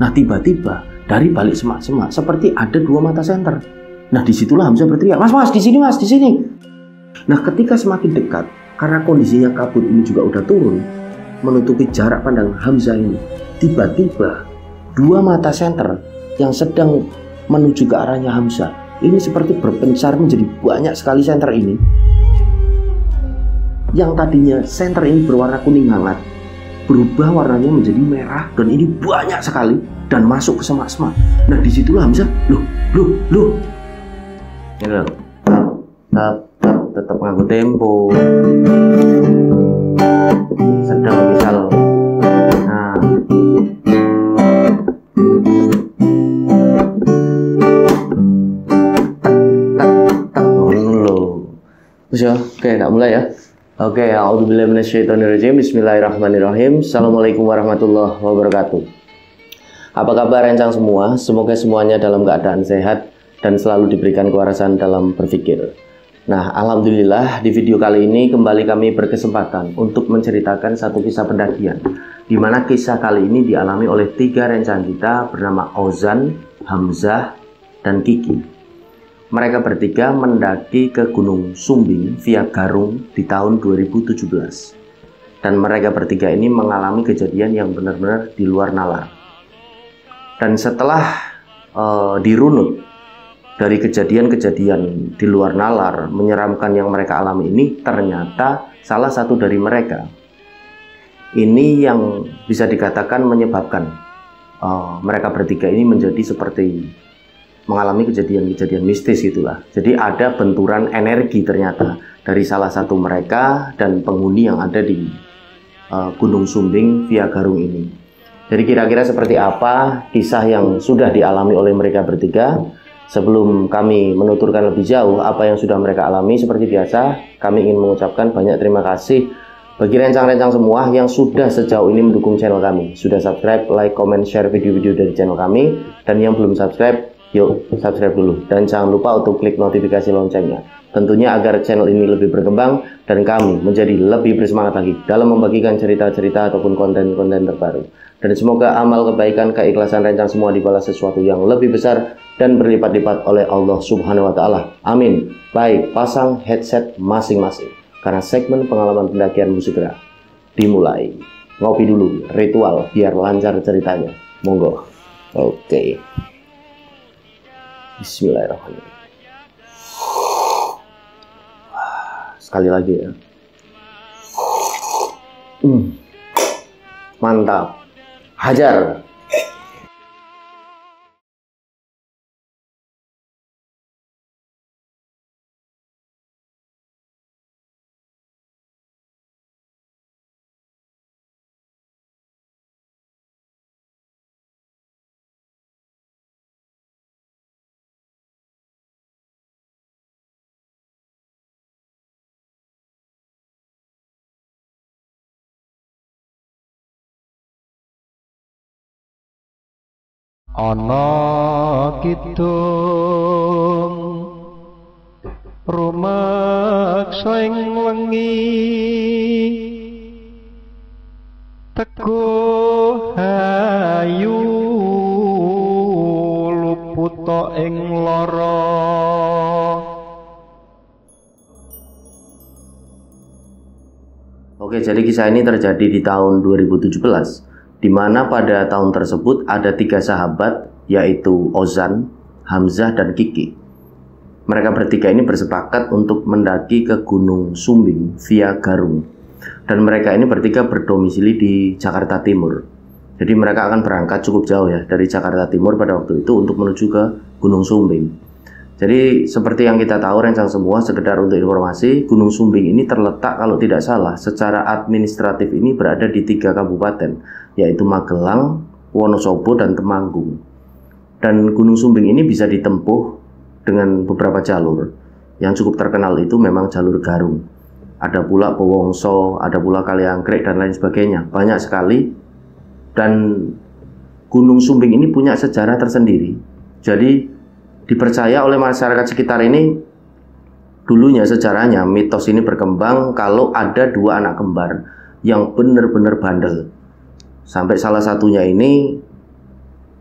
Nah tiba-tiba dari balik semak-semak seperti ada dua mata senter. Nah disitulah Hamzah berteriak, mas di sini mas, di sini. Nah ketika semakin dekat, karena kondisinya kabut ini juga udah turun, menutupi jarak pandang Hamzah ini, tiba-tiba dua mata senter yang sedang menuju ke arahnya Hamzah ini seperti berpencar menjadi banyak sekali senter ini. Yang tadinya senter ini berwarna kuning hangat berubah warnanya menjadi merah, dan ini banyak sekali dan masuk ke semak-semak. Nah disitulah Hamzah, loh ini loh, tetap ngaku tempo, sedang misal, nah terus ya, oke, tak mulai ya. Oke, a'udzubillahi minasyaitonirrajim. Bismillahirrahmanirrahim. Assalamualaikum warahmatullahi wabarakatuh. Apa kabar rencang semua? Semoga semuanya dalam keadaan sehat dan selalu diberikan kewarasan dalam berpikir. Nah, alhamdulillah di video kali ini kembali kami berkesempatan untuk menceritakan satu kisah pendakian, di mana kisah kali ini dialami oleh 3 rencang kita bernama Ozan, Hamzah, dan Kiki. Mereka bertiga mendaki ke Gunung Sumbing via Garung di tahun 2017. Dan mereka bertiga ini mengalami kejadian yang benar-benar di luar nalar. Dan setelah dirunut dari kejadian-kejadian di luar nalar menyeramkan yang mereka alami ini, ternyata salah satu dari mereka ini yang bisa dikatakan menyebabkan mereka bertiga ini menjadi seperti mengalami kejadian-kejadian mistis gitulah. Jadi ada benturan energi ternyata dari salah satu mereka dan penghuni yang ada di Gunung Sumbing via Garung ini. Jadi kira-kira seperti apa kisah yang sudah dialami oleh mereka bertiga? Sebelum kami menuturkan lebih jauh apa yang sudah mereka alami, seperti biasa kami ingin mengucapkan banyak terima kasih bagi rencang-rencang semua yang sudah sejauh ini mendukung channel kami. Sudah subscribe, like, comment, share video-video dari channel kami. Dan yang belum subscribe, yuk subscribe dulu, dan jangan lupa untuk klik notifikasi loncengnya, tentunya agar channel ini lebih berkembang dan kami menjadi lebih bersemangat lagi dalam membagikan cerita-cerita ataupun konten-konten terbaru. Dan semoga amal kebaikan, keikhlasan rencang semua dibalas sesuatu yang lebih besar dan berlipat-lipat oleh Allah Subhanahu wa Ta'ala. Amin. Baik, pasang headset masing-masing karena segmen pengalaman pendakian segera dimulai. Ngopi dulu, ritual biar lancar ceritanya. Monggo. Oke. Bismillahirrahmanirrahim. Sekali lagi ya. Mantap. Hajar. Ana kidung rumeksa ing wengi teguh ayu luputa ing lara. Oke, jadi kisah ini terjadi di tahun 2017. Di mana pada tahun tersebut ada 3 sahabat, yaitu Ozan, Hamzah, dan Kiki. Mereka bertiga ini bersepakat untuk mendaki ke Gunung Sumbing via Garung. Dan mereka ini bertiga berdomisili di Jakarta Timur. Jadi mereka akan berangkat cukup jauh ya, dari Jakarta Timur pada waktu itu untuk menuju ke Gunung Sumbing. Jadi seperti yang kita tahu rencang semua, sekedar untuk informasi, Gunung Sumbing ini terletak kalau tidak salah secara administratif ini berada di 3 kabupaten, yaitu Magelang, Wonosobo, dan Temanggung. Dan Gunung Sumbing ini bisa ditempuh dengan beberapa jalur. Yang cukup terkenal itu memang jalur Garung. Ada pula Powongso, ada pula Kaliangkrek, dan lain sebagainya. Banyak sekali. Dan Gunung Sumbing ini punya sejarah tersendiri. Jadi dipercaya oleh masyarakat sekitar ini, dulunya sejarahnya mitos ini berkembang kalau ada 2 anak kembar yang benar-benar bandel. Sampai salah satunya ini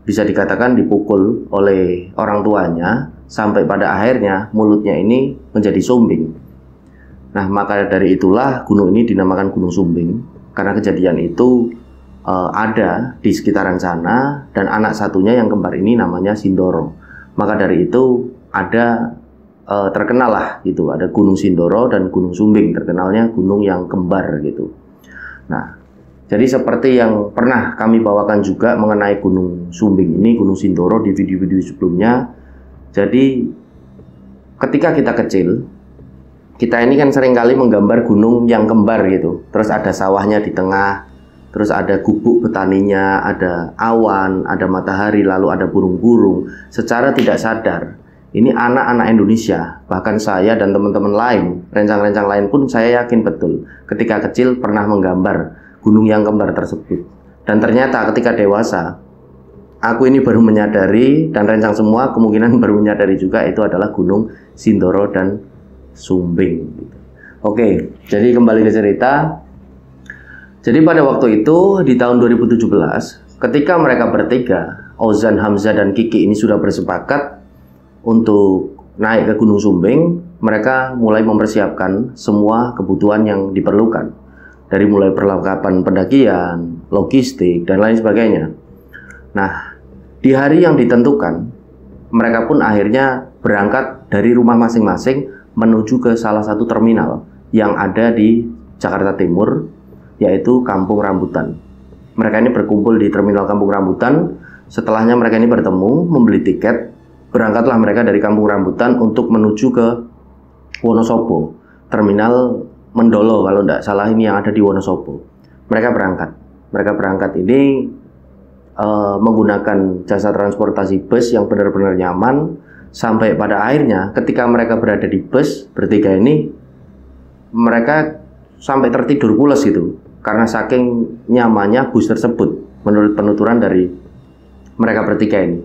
bisa dikatakan dipukul oleh orang tuanya sampai pada akhirnya mulutnya ini menjadi sumbing. Nah, maka dari itulah gunung ini dinamakan Gunung Sumbing karena kejadian itu ada di sekitaran sana, dan anak satunya yang kembar ini namanya Sindoro. Maka dari itu ada terkenal lah gitu, ada Gunung Sindoro dan Gunung Sumbing, terkenalnya gunung yang kembar gitu. Nah, jadi seperti yang pernah kami bawakan juga mengenai Gunung Sumbing ini, Gunung Sindoro di video-video sebelumnya. Jadi ketika kita kecil, kita ini kan seringkali menggambar gunung yang kembar gitu. Terus ada sawahnya di tengah, terus ada gubuk petaninya, ada awan, ada matahari, lalu ada burung-burung. Secara tidak sadar, ini anak-anak Indonesia, bahkan saya dan teman-teman lain, rencang-rencang lain pun saya yakin betul ketika kecil pernah menggambar gunung yang kembar tersebut. Dan ternyata ketika dewasa, aku ini baru menyadari, dan rencang semua kemungkinan baru menyadari juga, itu adalah Gunung Sindoro dan Sumbing. Oke, jadi kembali ke cerita. Jadi pada waktu itu di tahun 2017, ketika mereka bertiga, Ozan, Hamzah, dan Kiki ini sudah bersepakat untuk naik ke Gunung Sumbing, mereka mulai mempersiapkan semua kebutuhan yang diperlukan. Dari mulai perlengkapan pendakian, logistik, dan lain sebagainya. Nah, di hari yang ditentukan, mereka pun akhirnya berangkat dari rumah masing-masing menuju ke salah satu terminal yang ada di Jakarta Timur, yaitu Kampung Rambutan. Mereka ini berkumpul di terminal Kampung Rambutan. Setelahnya mereka ini bertemu, membeli tiket. Berangkatlah mereka dari Kampung Rambutan untuk menuju ke Wonosobo, terminal Mendolo kalau tidak salah, ini yang ada di Wonosobo. Mereka berangkat ini menggunakan jasa transportasi bus yang benar-benar nyaman. Sampai pada akhirnya ketika mereka berada di bus bertiga ini, mereka sampai tertidur pulas gitu, karena saking nyamannya bus tersebut menurut penuturan dari mereka bertiga ini.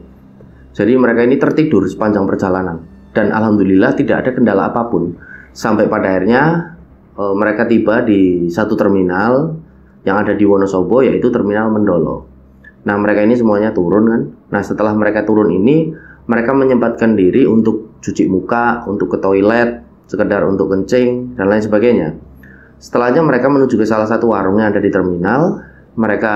Jadi mereka ini tertidur sepanjang perjalanan, dan alhamdulillah tidak ada kendala apapun. Sampai pada akhirnya mereka tiba di satu terminal yang ada di Wonosobo, yaitu terminal Mendolo. Nah, mereka ini semuanya turun kan. Nah, setelah mereka turun ini, mereka menyempatkan diri untuk cuci muka, untuk ke toilet, sekedar untuk kencing, dan lain sebagainya. Setelahnya mereka menuju ke salah satu warung yang ada di terminal. Mereka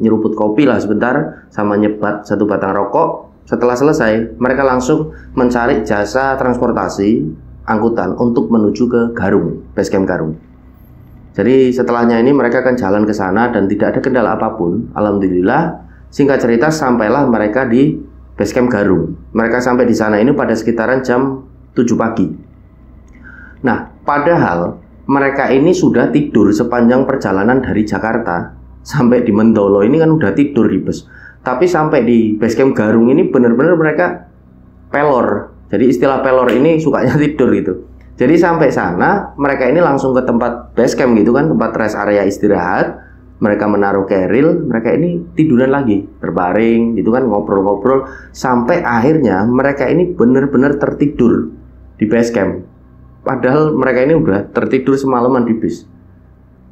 nyeruput kopi lah sebentar, sama nyebat satu batang rokok. Setelah selesai, mereka langsung mencari jasa transportasi angkutan untuk menuju ke Garung, basecamp Garung. Jadi setelahnya ini mereka akan jalan ke sana dan tidak ada kendala apapun. Alhamdulillah, singkat cerita sampailah mereka di basecamp Garung. Mereka sampai di sana ini pada sekitaran jam 7 pagi. Nah, padahal mereka ini sudah tidur sepanjang perjalanan dari Jakarta sampai di Mendolo ini kan udah tidur di bus. Tapi sampai di basecamp Garung ini benar-benar mereka pelor. Jadi istilah pelor ini sukanya tidur gitu. Jadi sampai sana mereka ini langsung ke tempat basecamp gitu kan, tempat rest area istirahat. Mereka menaruh keril, mereka ini tiduran lagi, berbaring gitu kan, ngobrol-ngobrol. Sampai akhirnya mereka ini benar-benar tertidur di basecamp. Padahal mereka ini udah tertidur semalaman di bis.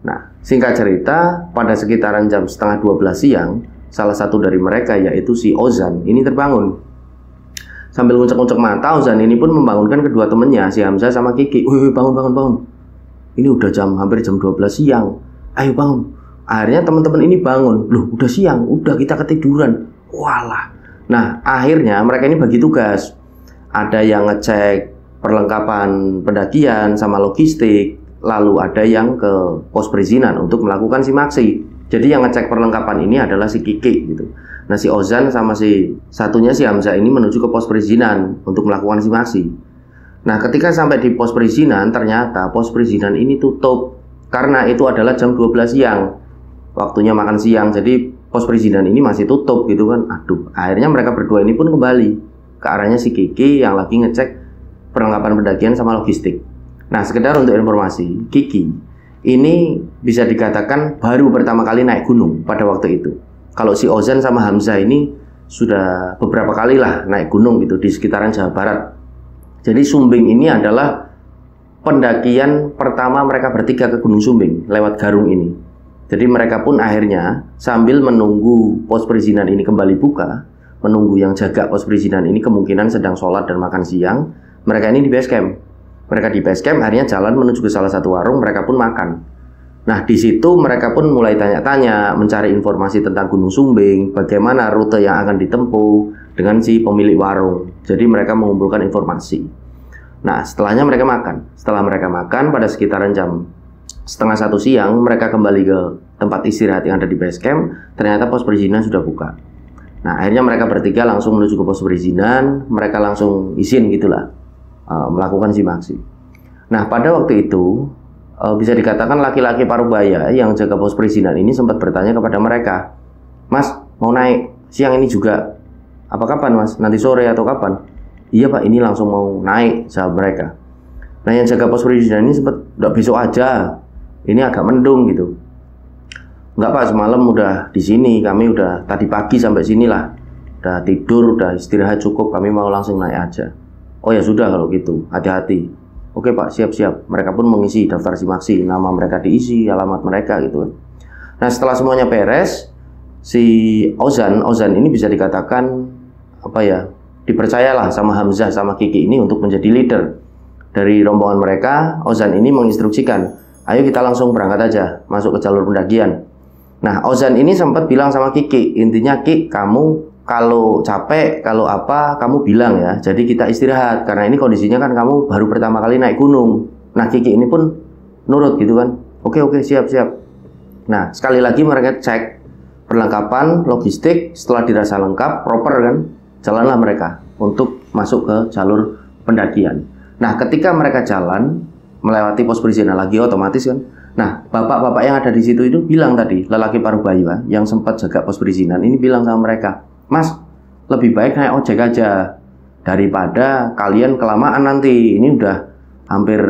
Nah, singkat cerita, pada sekitaran jam setengah 12 siang, salah satu dari mereka yaitu si Ozan ini terbangun. Sambil nguncek-nguncek mata, Ozan ini pun membangunkan kedua temannya, si Hamzah sama Kiki. Wih, bangun. Ini udah hampir jam 12 siang. Ayo bangun. Akhirnya teman-teman ini bangun. Loh, udah siang, udah kita ketiduran. Walah. Nah, akhirnya mereka ini bagi tugas. Ada yang ngecek perlengkapan pendakian sama logistik. Lalu ada yang ke pos perizinan untuk melakukan simaksi. Jadi yang ngecek perlengkapan ini adalah si Kiki gitu. Nah, si Ozan sama si satunya si Hamzah ini menuju ke pos perizinan untuk melakukan simaksi. Nah, ketika sampai di pos perizinan, ternyata pos perizinan ini tutup karena itu adalah jam 12 siang. Waktunya makan siang, jadi pos perizinan ini masih tutup gitu kan. Aduh, akhirnya mereka berdua ini pun kembali ke arahnya si Kiki yang lagi ngecek perlengkapan pendakian sama logistik. Nah, sekedar untuk informasi, Kiki ini bisa dikatakan baru pertama kali naik gunung pada waktu itu. Kalau si Ozan sama Hamzah ini sudah beberapa kali lah naik gunung gitu di sekitaran Jawa Barat. Jadi Sumbing ini adalah pendakian pertama mereka bertiga ke Gunung Sumbing lewat Garung ini. Jadi mereka pun akhirnya sambil menunggu pos perizinan ini kembali buka, menunggu yang jaga pos perizinan ini kemungkinan sedang sholat dan makan siang. Mereka ini di base camp. Mereka di base camp akhirnya jalan menuju ke salah satu warung, mereka pun makan. Nah, di situ mereka pun mulai tanya-tanya, mencari informasi tentang Gunung Sumbing, bagaimana rute yang akan ditempuh dengan si pemilik warung. Jadi mereka mengumpulkan informasi. Nah, setelahnya mereka makan. Setelah mereka makan, pada sekitaran jam 12:30 siang, mereka kembali ke tempat istirahat yang ada di base camp. Ternyata pos perizinan sudah buka. Nah, akhirnya mereka bertiga langsung menuju ke pos perizinan. Mereka langsung izin gitulah, melakukan simaksi. Nah, pada waktu itu bisa dikatakan laki-laki parubaya yang jaga pos perizinan ini sempat bertanya kepada mereka, "Mas, mau naik siang ini juga? Apa kapan, Mas? Nanti sore atau kapan?" "Iya, Pak, ini langsung mau naik," jawab mereka. Nah, yang jaga pos perizinan ini sempat, "Udah besok aja. Ini agak mendung gitu." "Enggak, Pak, semalam udah di sini. Kami udah tadi pagi sampai sini lah. Udah tidur, udah istirahat cukup. Kami mau langsung naik aja." "Oh ya sudah kalau gitu. Hati-hati." "Oke, Pak, siap-siap." Mereka pun mengisi daftar simaksi, nama mereka diisi, alamat mereka gitu kan. Nah, setelah semuanya beres, si Ozan ini bisa dikatakan dipercayalah sama Hamzah sama Kiki ini untuk menjadi leader dari rombongan mereka. Ozan ini menginstruksikan, "Ayo kita langsung berangkat aja, masuk ke jalur pendakian." Nah, Ozan ini sempat bilang sama Kiki, intinya, "Ki, kamu kalau capek, kalau apa, kamu bilang ya. Jadi kita istirahat, karena ini kondisinya kan kamu baru pertama kali naik gunung." Nah, Kiki ini pun nurut gitu kan. Oke, siap. Nah, sekali lagi mereka cek perlengkapan, logistik. Setelah dirasa lengkap, proper kan, jalanlah mereka untuk masuk ke jalur pendakian. Nah, ketika mereka jalan melewati pos perizinan lagi, otomatis kan. Nah, bapak-bapak yang ada di situ itu bilang tadi, lelaki parubaya yang sempat jaga pos perizinan ini bilang sama mereka, "Mas, lebih baik naik ojek aja daripada kalian kelamaan nanti. Ini udah hampir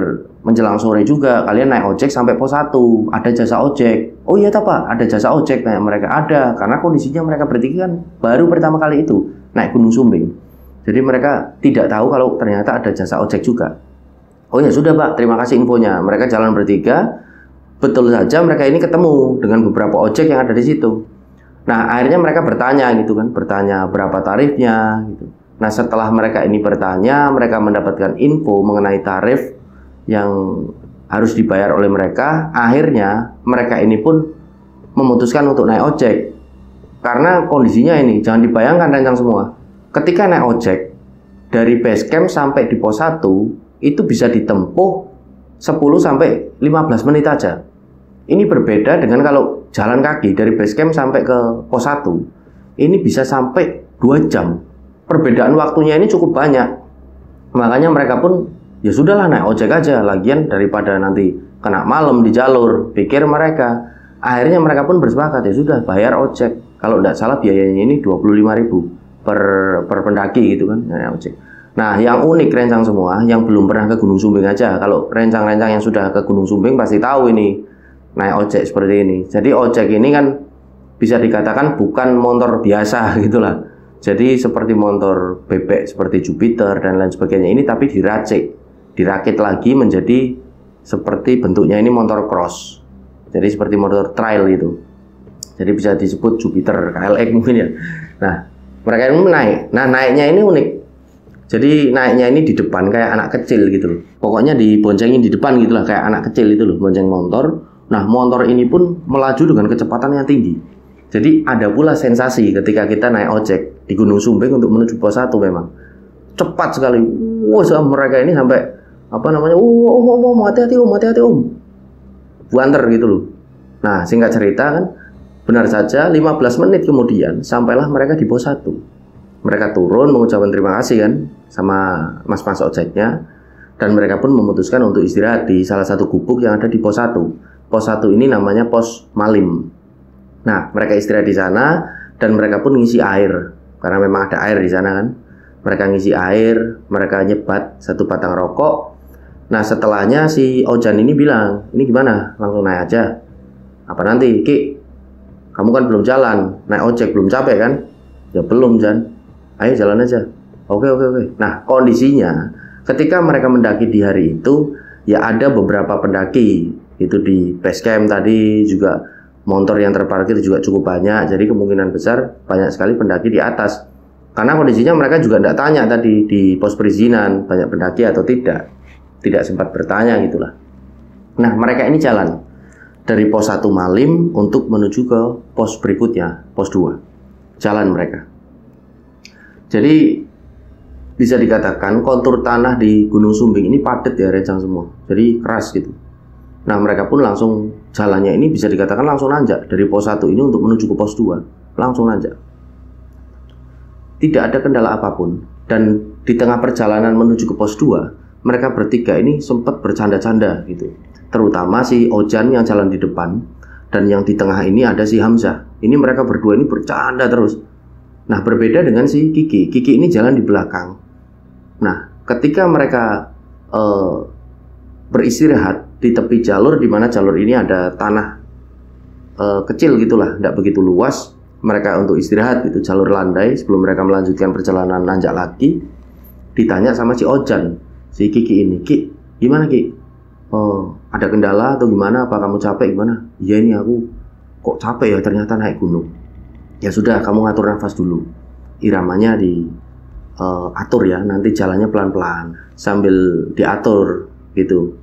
menjelang sore juga. Kalian naik ojek sampai pos 1. Ada jasa ojek." "Oh iya tak, Pak, ada jasa ojek?" Nah, mereka ada, karena kondisinya mereka bertiga kan baru pertama kali itu naik Gunung Sumbing. Jadi mereka tidak tahu kalau ternyata ada jasa ojek juga. "Oh ya sudah, Pak, terima kasih infonya." Mereka jalan bertiga. Betul saja mereka ini ketemu dengan beberapa ojek yang ada di situ. Nah, akhirnya mereka bertanya gitu kan, bertanya berapa tarifnya gitu. Nah, setelah mereka ini bertanya, mereka mendapatkan info mengenai tarif yang harus dibayar oleh mereka. Akhirnya mereka ini pun memutuskan untuk naik ojek. Karena kondisinya ini, jangan dibayangkan rencang semua. Ketika naik ojek dari base camp sampai di pos 1 itu bisa ditempuh 10 sampai 15 menit aja. Ini berbeda dengan kalau jalan kaki dari base camp sampai ke pos 1. Ini bisa sampai 2 jam. Perbedaan waktunya ini cukup banyak. Makanya mereka pun ya sudahlah naik ojek aja, lagian daripada nanti kena malam di jalur, pikir mereka. Akhirnya mereka pun bersepakat, ya sudah bayar ojek. Kalau tidak salah biayanya ini 25.000 per pendaki gitu kan, naik ojek. Nah, yang unik rencang semua, yang belum pernah ke Gunung Sumbing aja. Kalau rencang-rencang yang sudah ke Gunung Sumbing pasti tahu ini naik ojek seperti ini. Jadi ojek ini kan bisa dikatakan bukan motor biasa gitulah. Jadi seperti motor bebek seperti Jupiter dan lain sebagainya ini, tapi dirakit lagi menjadi seperti bentuknya ini motor cross. Jadi seperti motor trail itu. Jadi bisa disebut Jupiter KLX mungkin ya. Nah, mereka ini naik. Nah, naiknya ini unik. Jadi naiknya ini di depan kayak anak kecil gitu loh. Pokoknya diboncengin di depan gitulah, kayak anak kecil itu loh, bonceng motor. Nah, motor ini pun melaju dengan kecepatan yang tinggi. Jadi ada pula sensasi ketika kita naik ojek di Gunung Sumbing untuk menuju pos 1 memang. Cepat sekali. Wah, mereka ini sampai hati-hati om. Buanter gitu loh. Nah, singkat cerita kan, benar saja 15 menit kemudian sampailah mereka di pos 1. Mereka turun mengucapkan terima kasih kan sama mas-mas ojeknya, dan mereka pun memutuskan untuk istirahat di salah satu gubuk yang ada di pos 1. Pos 1 ini namanya pos Malim. Nah, mereka istirahat di sana dan mereka pun ngisi air karena memang ada air di sana kan. Mereka ngisi air, mereka nyebat satu batang rokok. Nah, setelahnya si Ojan ini bilang, "Ini gimana? Langsung naik aja. Apa nanti, Ki? Kamu kan belum jalan, naik ojek belum capek kan?" "Ya belum, Jan. Ayo jalan aja." Oke. Nah, kondisinya ketika mereka mendaki di hari itu, ya ada beberapa pendaki itu di base camp tadi, juga motor yang terparkir juga cukup banyak. Jadi kemungkinan besar banyak sekali pendaki di atas. Karena kondisinya mereka juga tidak tanya tadi di pos perizinan banyak pendaki atau tidak sempat bertanya gitulah. Nah mereka ini jalan dari pos 1 Malim untuk menuju ke pos berikutnya, pos 2. Jalan mereka. Jadi bisa dikatakan kontur tanah di Gunung Sumbing ini padat ya Rencang semua. Jadi keras gitu. Nah mereka pun langsung jalannya ini bisa dikatakan langsung nanjak dari pos 1 ini untuk menuju ke pos 2. Langsung nanjak. Tidak ada kendala apapun. Dan di tengah perjalanan menuju ke pos 2, mereka bertiga ini sempat bercanda-canda gitu. Terutama si Ojan yang jalan di depan, dan yang di tengah ini ada si Hamzah. Ini mereka berdua ini bercanda terus. Nah berbeda dengan si Kiki. Kiki ini jalan di belakang. Nah ketika mereka beristirahat di tepi jalur, di mana jalur ini ada tanah kecil gitulah, tidak begitu luas. Mereka untuk istirahat gitu, jalur landai sebelum mereka melanjutkan perjalanan nanjak lagi. Ditanya sama si Ojan, si Kiki ini, Ki, gimana Ki? Ada kendala atau gimana? Apa kamu capek gimana? Iya ini aku kok capek ya ternyata naik gunung. Ya sudah, kamu ngatur nafas dulu. Iramanya atur ya, nanti jalannya pelan-pelan sambil diatur gitu.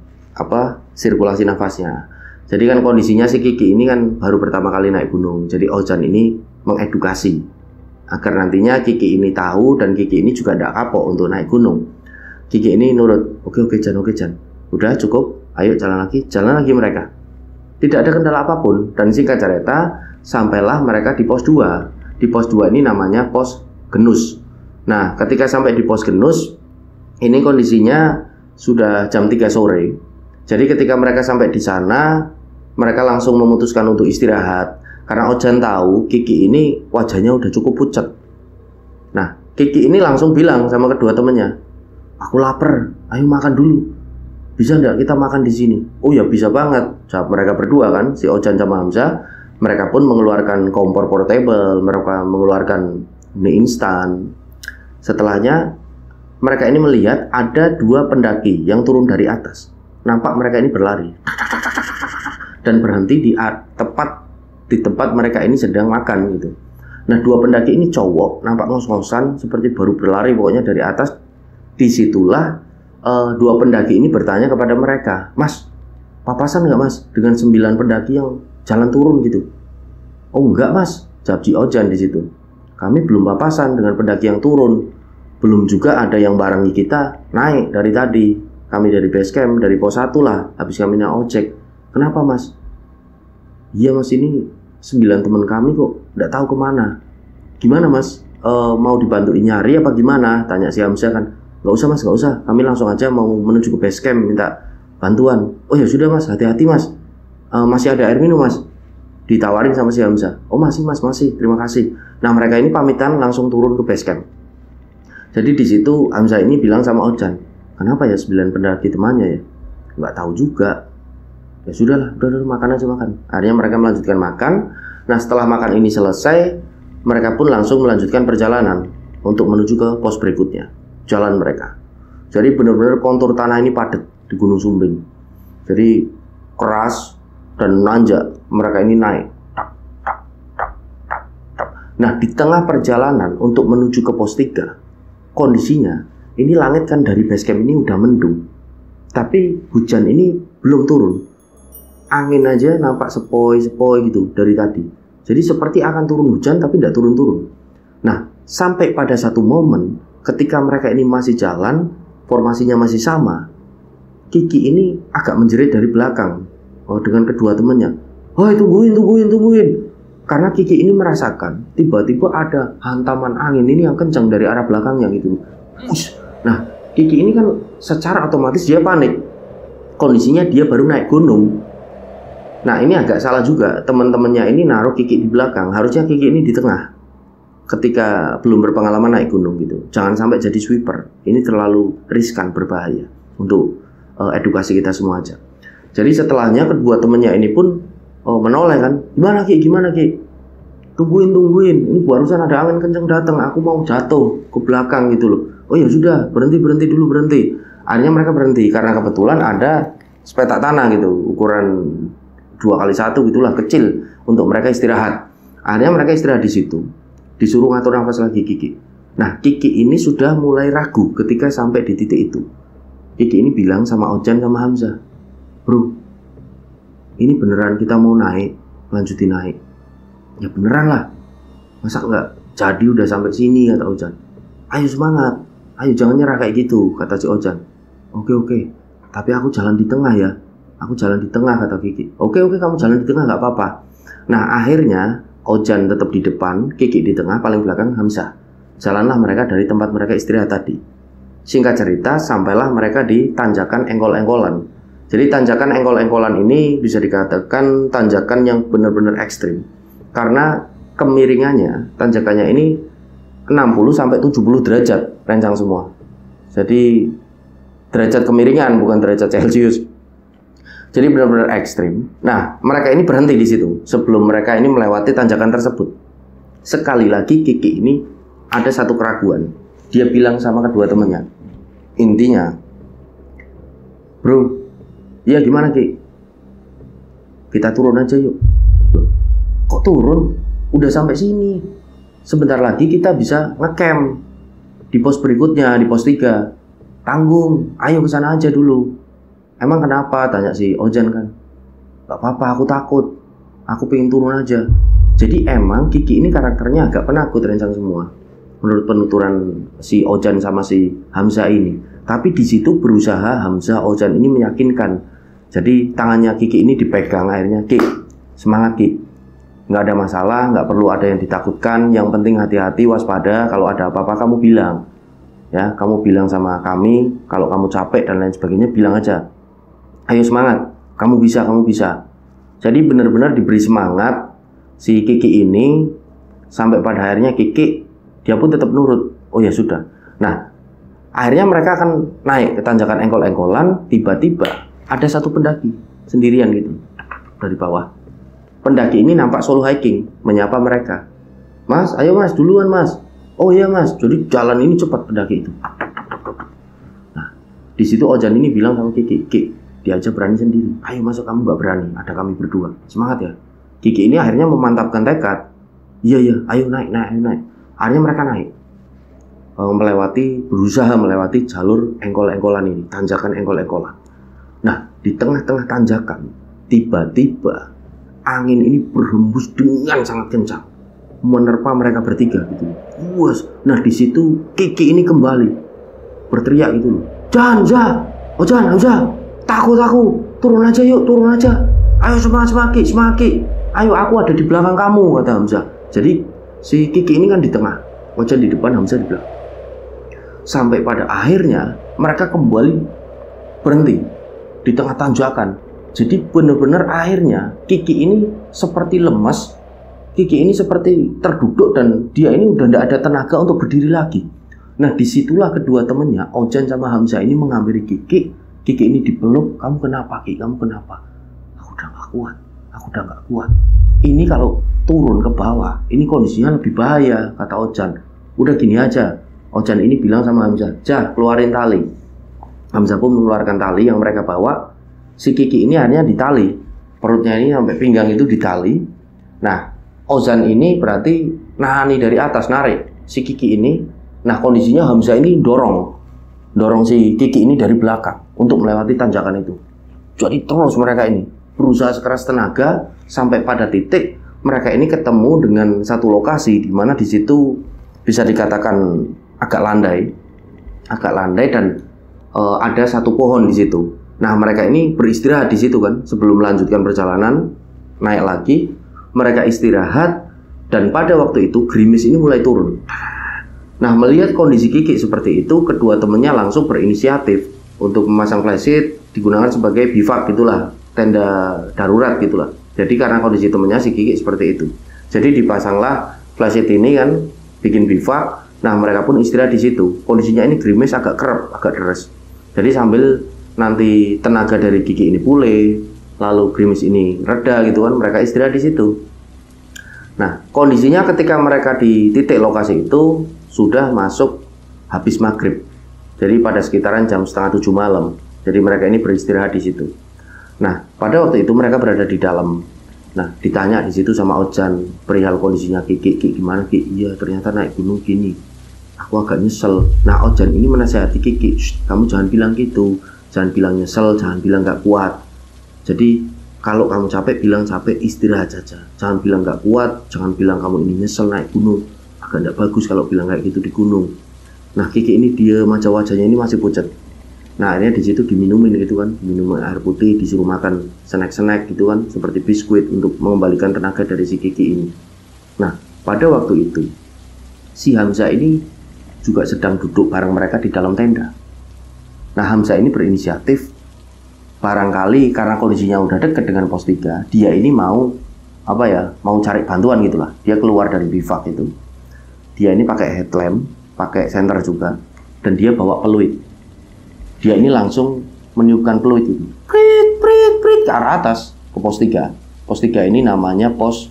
Sirkulasi nafasnya. Jadi kan kondisinya si Kiki ini kan baru pertama kali naik gunung. Jadi Ojan ini mengedukasi agar nantinya Kiki ini tahu dan Kiki ini juga tidak kapok untuk naik gunung. Kiki ini nurut. Oke Jan. Udah cukup, ayo jalan lagi mereka. Tidak ada kendala apapun dan singkat cerita sampailah mereka di pos 2. Di pos 2 ini namanya pos Genus. Nah, ketika sampai di pos Genus, ini kondisinya sudah jam 3 sore. Jadi ketika mereka sampai di sana, mereka langsung memutuskan untuk istirahat. Karena Ojan tahu Kiki ini wajahnya udah cukup pucat. Nah, Kiki ini langsung bilang sama kedua temannya, aku lapar, ayo makan dulu. Bisa nggak kita makan di sini? Oh ya bisa banget, jawab mereka berdua kan, si Ojan sama Hamzah. Mereka pun mengeluarkan kompor portable, mereka mengeluarkan mie instan. Setelahnya, mereka ini melihat ada 2 pendaki yang turun dari atas. Nampak mereka ini berlari dan berhenti di tempat mereka ini sedang makan gitu. Nah 2 pendaki ini cowok, nampak ngos-ngosan seperti baru berlari pokoknya dari atas. Disitulah 2 pendaki ini bertanya kepada mereka, Mas, papasan nggak Mas dengan 9 pendaki yang jalan turun gitu? Oh enggak Mas, jawab si Ojan di situ. Kami belum papasan dengan pendaki yang turun. Belum juga ada yang barengi kita naik dari tadi. Kami dari base camp, dari pos 1 lah, habis kami naik ojek. Kenapa Mas? Iya Mas, ini 9 teman kami kok tidak tahu kemana. Gimana Mas? Mau dibantuin nyari apa gimana? Tanya si Hamzah kan. Gak usah Mas, gak usah. Kami langsung aja mau menuju ke base camp minta bantuan. Oh ya sudah Mas, hati-hati Mas. Masih ada air minum Mas? Ditawarin sama si Hamzah. Oh masih Mas, masih. Terima kasih. Nah mereka ini pamitan langsung turun ke base camp. Jadi di situ Hamzah ini bilang sama Ojan, kenapa ya 9 pendaki temannya ya? Nggak tahu juga. Ya sudahlah, udah makan aja makan. Akhirnya mereka melanjutkan makan. Nah setelah makan ini selesai, mereka pun langsung melanjutkan perjalanan untuk menuju ke pos berikutnya. Jalan mereka. Jadi benar-benar kontur tanah ini padat di Gunung Sumbing. Jadi keras dan nanjak. Mereka ini naik. Nah di tengah perjalanan untuk menuju ke pos 3, kondisinya ini langit kan dari base camp ini udah mendung, tapi hujan ini belum turun. Angin aja nampak sepoi-sepoi gitu dari tadi. Jadi seperti akan turun hujan tapi tidak turun-turun. Nah sampai pada satu momen ketika mereka ini masih jalan, formasinya masih sama, Kiki ini agak menjerit dari belakang dengan kedua temannya. Woi tungguin. Karena Kiki ini merasakan tiba-tiba ada hantaman angin ini yang kencang dari arah belakangnya gitu. Nah, Kiki ini kan secara otomatis dia panik. Kondisinya dia baru naik gunung. Nah, ini agak salah juga. Teman-temannya ini naruh Kiki di belakang. Harusnya Kiki ini di tengah. Ketika belum berpengalaman naik gunung gitu. Jangan sampai jadi sweeper. Ini terlalu riskan, berbahaya. Untuk edukasi kita semua aja. Jadi setelahnya kedua temannya ini pun menoleh kan. Gimana Ki? Tungguin. Ini barusan ada angin kencang datang. Aku mau jatuh ke belakang gitu loh. Oh ya sudah, berhenti dulu. Akhirnya mereka berhenti karena kebetulan ada sepetak tanah gitu, ukuran 2x1 gitulah, kecil untuk mereka istirahat. Akhirnya mereka istirahat di situ. Disuruh ngatur nafas lagi Kiki. Nah, Kiki ini sudah mulai ragu ketika sampai di titik itu. Kiki ini bilang sama Ojan sama Hamzah, "Bro, ini beneran kita mau naik, lanjutin naik?" "Ya beneran lah, masa nggak jadi udah sampai sini," kata Ojan. "Ayo semangat, ayo jangan nyerah kayak gitu," kata si Ojan. Oke, tapi aku jalan di tengah ya." "Aku jalan di tengah," kata Kiki. Oke, kamu jalan di tengah nggak apa-apa." Nah, akhirnya Ojan tetap di depan, Kiki di tengah, paling belakang Hamzah. Jalanlah mereka dari tempat mereka istirahat tadi. Singkat cerita, sampailah mereka di tanjakan engkol-engkolan. Jadi tanjakan engkol-engkolan ini bisa dikatakan tanjakan yang benar-benar ekstrim. Karena kemiringannya, tanjakannya ini 60-70 derajat rencang semua. Jadi derajat kemiringan, bukan derajat Celcius. Jadi benar-benar ekstrim. Nah, mereka ini berhenti di situ sebelum mereka ini melewati tanjakan tersebut. Sekali lagi Kiki ini ada satu keraguan. Dia bilang sama kedua temannya, intinya, "Bro, ya gimana Ki? Kita turun aja yuk." "Loh, kok turun? Udah sampai sini. Sebentar lagi kita bisa ngecamp di pos berikutnya, di pos 3. Tanggung, ayo ke sana aja dulu." "Emang kenapa?" tanya si Ojan kan. "Gak apa-apa, aku takut. Aku pengen turun aja." Jadi emang Kiki ini karakternya agak penakut rencang semua, menurut penuturan si Ojan sama si Hamzah ini. Tapi di situ berusaha Hamzah, Ojan ini meyakinkan. Jadi tangannya Kiki ini dipegang, akhirnya, "Ki, semangat Ki. Nggak ada masalah, nggak perlu ada yang ditakutkan. Yang penting hati-hati, waspada. Kalau ada apa-apa kamu bilang. Ya, kamu bilang sama kami. Kalau kamu capek dan lain sebagainya, bilang aja. Ayo semangat, kamu bisa, kamu bisa." Jadi benar-benar diberi semangat si Kiki ini, sampai pada akhirnya Kiki, dia pun tetap nurut. Oh ya sudah. Nah, akhirnya mereka akan naik ke tanjakan engkol-engkolan. Tiba-tiba ada satu pendaki sendirian gitu dari bawah. Pendaki ini nampak solo hiking, menyapa mereka. "Mas, ayo Mas, duluan Mas." "Oh iya Mas." Jadi jalan ini cepat pendaki itu. Nah, di situ Ojan ini bilang sama Kiki, "Ki, dia aja berani sendiri. Ayo masuk, kamu nggak berani. Ada kami berdua. Semangat ya." Kiki ini akhirnya memantapkan tekad. Iya, ayo naik. Akhirnya mereka naik, berusaha melewati jalur engkol-engkolan ini, tanjakan engkol-engkolan. Nah, di tengah-tengah tanjakan, tiba-tiba angin ini berhembus dengan sangat kencang, menerpa mereka bertiga gitu. Puas. Nah, di situ Kiki ini kembali berteriak gitu loh. "Jan, Ojan, Hamzah, takut aku, turun aja yuk, turun aja. Ayo semangat, Ki. Ayo, aku ada di belakang kamu," kata Hamzah. Jadi si Kiki ini kan di tengah, Ojan di depan, Hamzah di belakang. Sampai pada akhirnya mereka kembali berhenti di tengah tanjakan. Jadi benar-benar akhirnya Kiki ini seperti lemas, Kiki ini seperti terduduk, dan dia ini udah tidak ada tenaga untuk berdiri lagi. Nah, disitulah kedua temannya, Ojan sama Hamzah ini menghampiri Kiki. Kiki ini dipeluk. "Kamu kenapa Ki? Kamu kenapa?" Aku udah gak kuat. Ini kalau turun ke bawah, ini kondisinya lebih bahaya," kata Ojan. "Udah gini aja." Ojan ini bilang sama Hamzah, "Keluarin tali." Hamzah pun mengeluarkan tali yang mereka bawa. Si Kiki ini akhirnya ditali, perutnya ini sampai pinggang itu ditali. Nah, Ojan ini berarti nahani dari atas, narik si Kiki ini. Nah, kondisinya Hamzah ini dorong si Kiki ini dari belakang untuk melewati tanjakan itu. Jadi terus mereka ini berusaha sekeras tenaga sampai pada titik mereka ini ketemu dengan satu lokasi di mana di situ bisa dikatakan agak landai dan ada satu pohon di situ. Nah, mereka ini beristirahat di situ kan sebelum melanjutkan perjalanan naik lagi. Mereka istirahat dan pada waktu itu gerimis ini mulai turun. Nah, melihat kondisi Kiki seperti itu, kedua temannya langsung berinisiatif untuk memasang flashlight, digunakan sebagai bivak gitulah, tenda darurat gitulah. Jadi karena kondisi temennya si Kiki seperti itu, jadi dipasanglah flashlight ini kan, bikin bivak. Nah, mereka pun istirahat di situ. Kondisinya ini gerimis, agak kerap, agak deres. Jadi sambil nanti tenaga dari Kiki ini pulih, lalu gerimis ini reda gitu kan, mereka istirahat di situ. Nah, kondisinya ketika mereka di titik lokasi itu sudah masuk habis maghrib. Jadi pada sekitaran jam 6:30 malam. Jadi mereka ini beristirahat di situ. Nah, pada waktu itu mereka berada di dalam. Nah, ditanya di situ sama Ojan perihal kondisinya Kiki. "Ki, gimana Ki?" "Iya, ternyata naik gunung gini. aku agak nyesel. Nah Ojan ini menasihati Kiki, kamu jangan bilang gitu, jangan bilang nyesel, jangan bilang gak kuat. Jadi kalau kamu capek bilang capek, istirahat saja. Jangan bilang gak kuat, jangan bilang kamu ini nyesel naik gunung. Agak gak bagus kalau bilang kayak gitu di gunung. Nah Kiki ini dia wajahnya ini masih pucat. Nah akhirnya di situ diminumin gitu kan, minum air putih, disuruh makan snack-snack gitu kan, seperti biskuit untuk mengembalikan tenaga dari si Kiki ini. Nah pada waktu itu si Hamzah ini juga sedang duduk bareng mereka di dalam tenda. Nah Hamzah ini berinisiatif, barangkali karena kondisinya udah dekat dengan pos 3, dia ini mau mau cari bantuan gitulah. Dia keluar dari bivak itu, dia ini pakai headlamp, pakai senter juga, dan dia bawa peluit. Dia ini langsung meniupkan peluit itu, prit ke arah atas, ke pos 3. Pos 3 ini namanya pos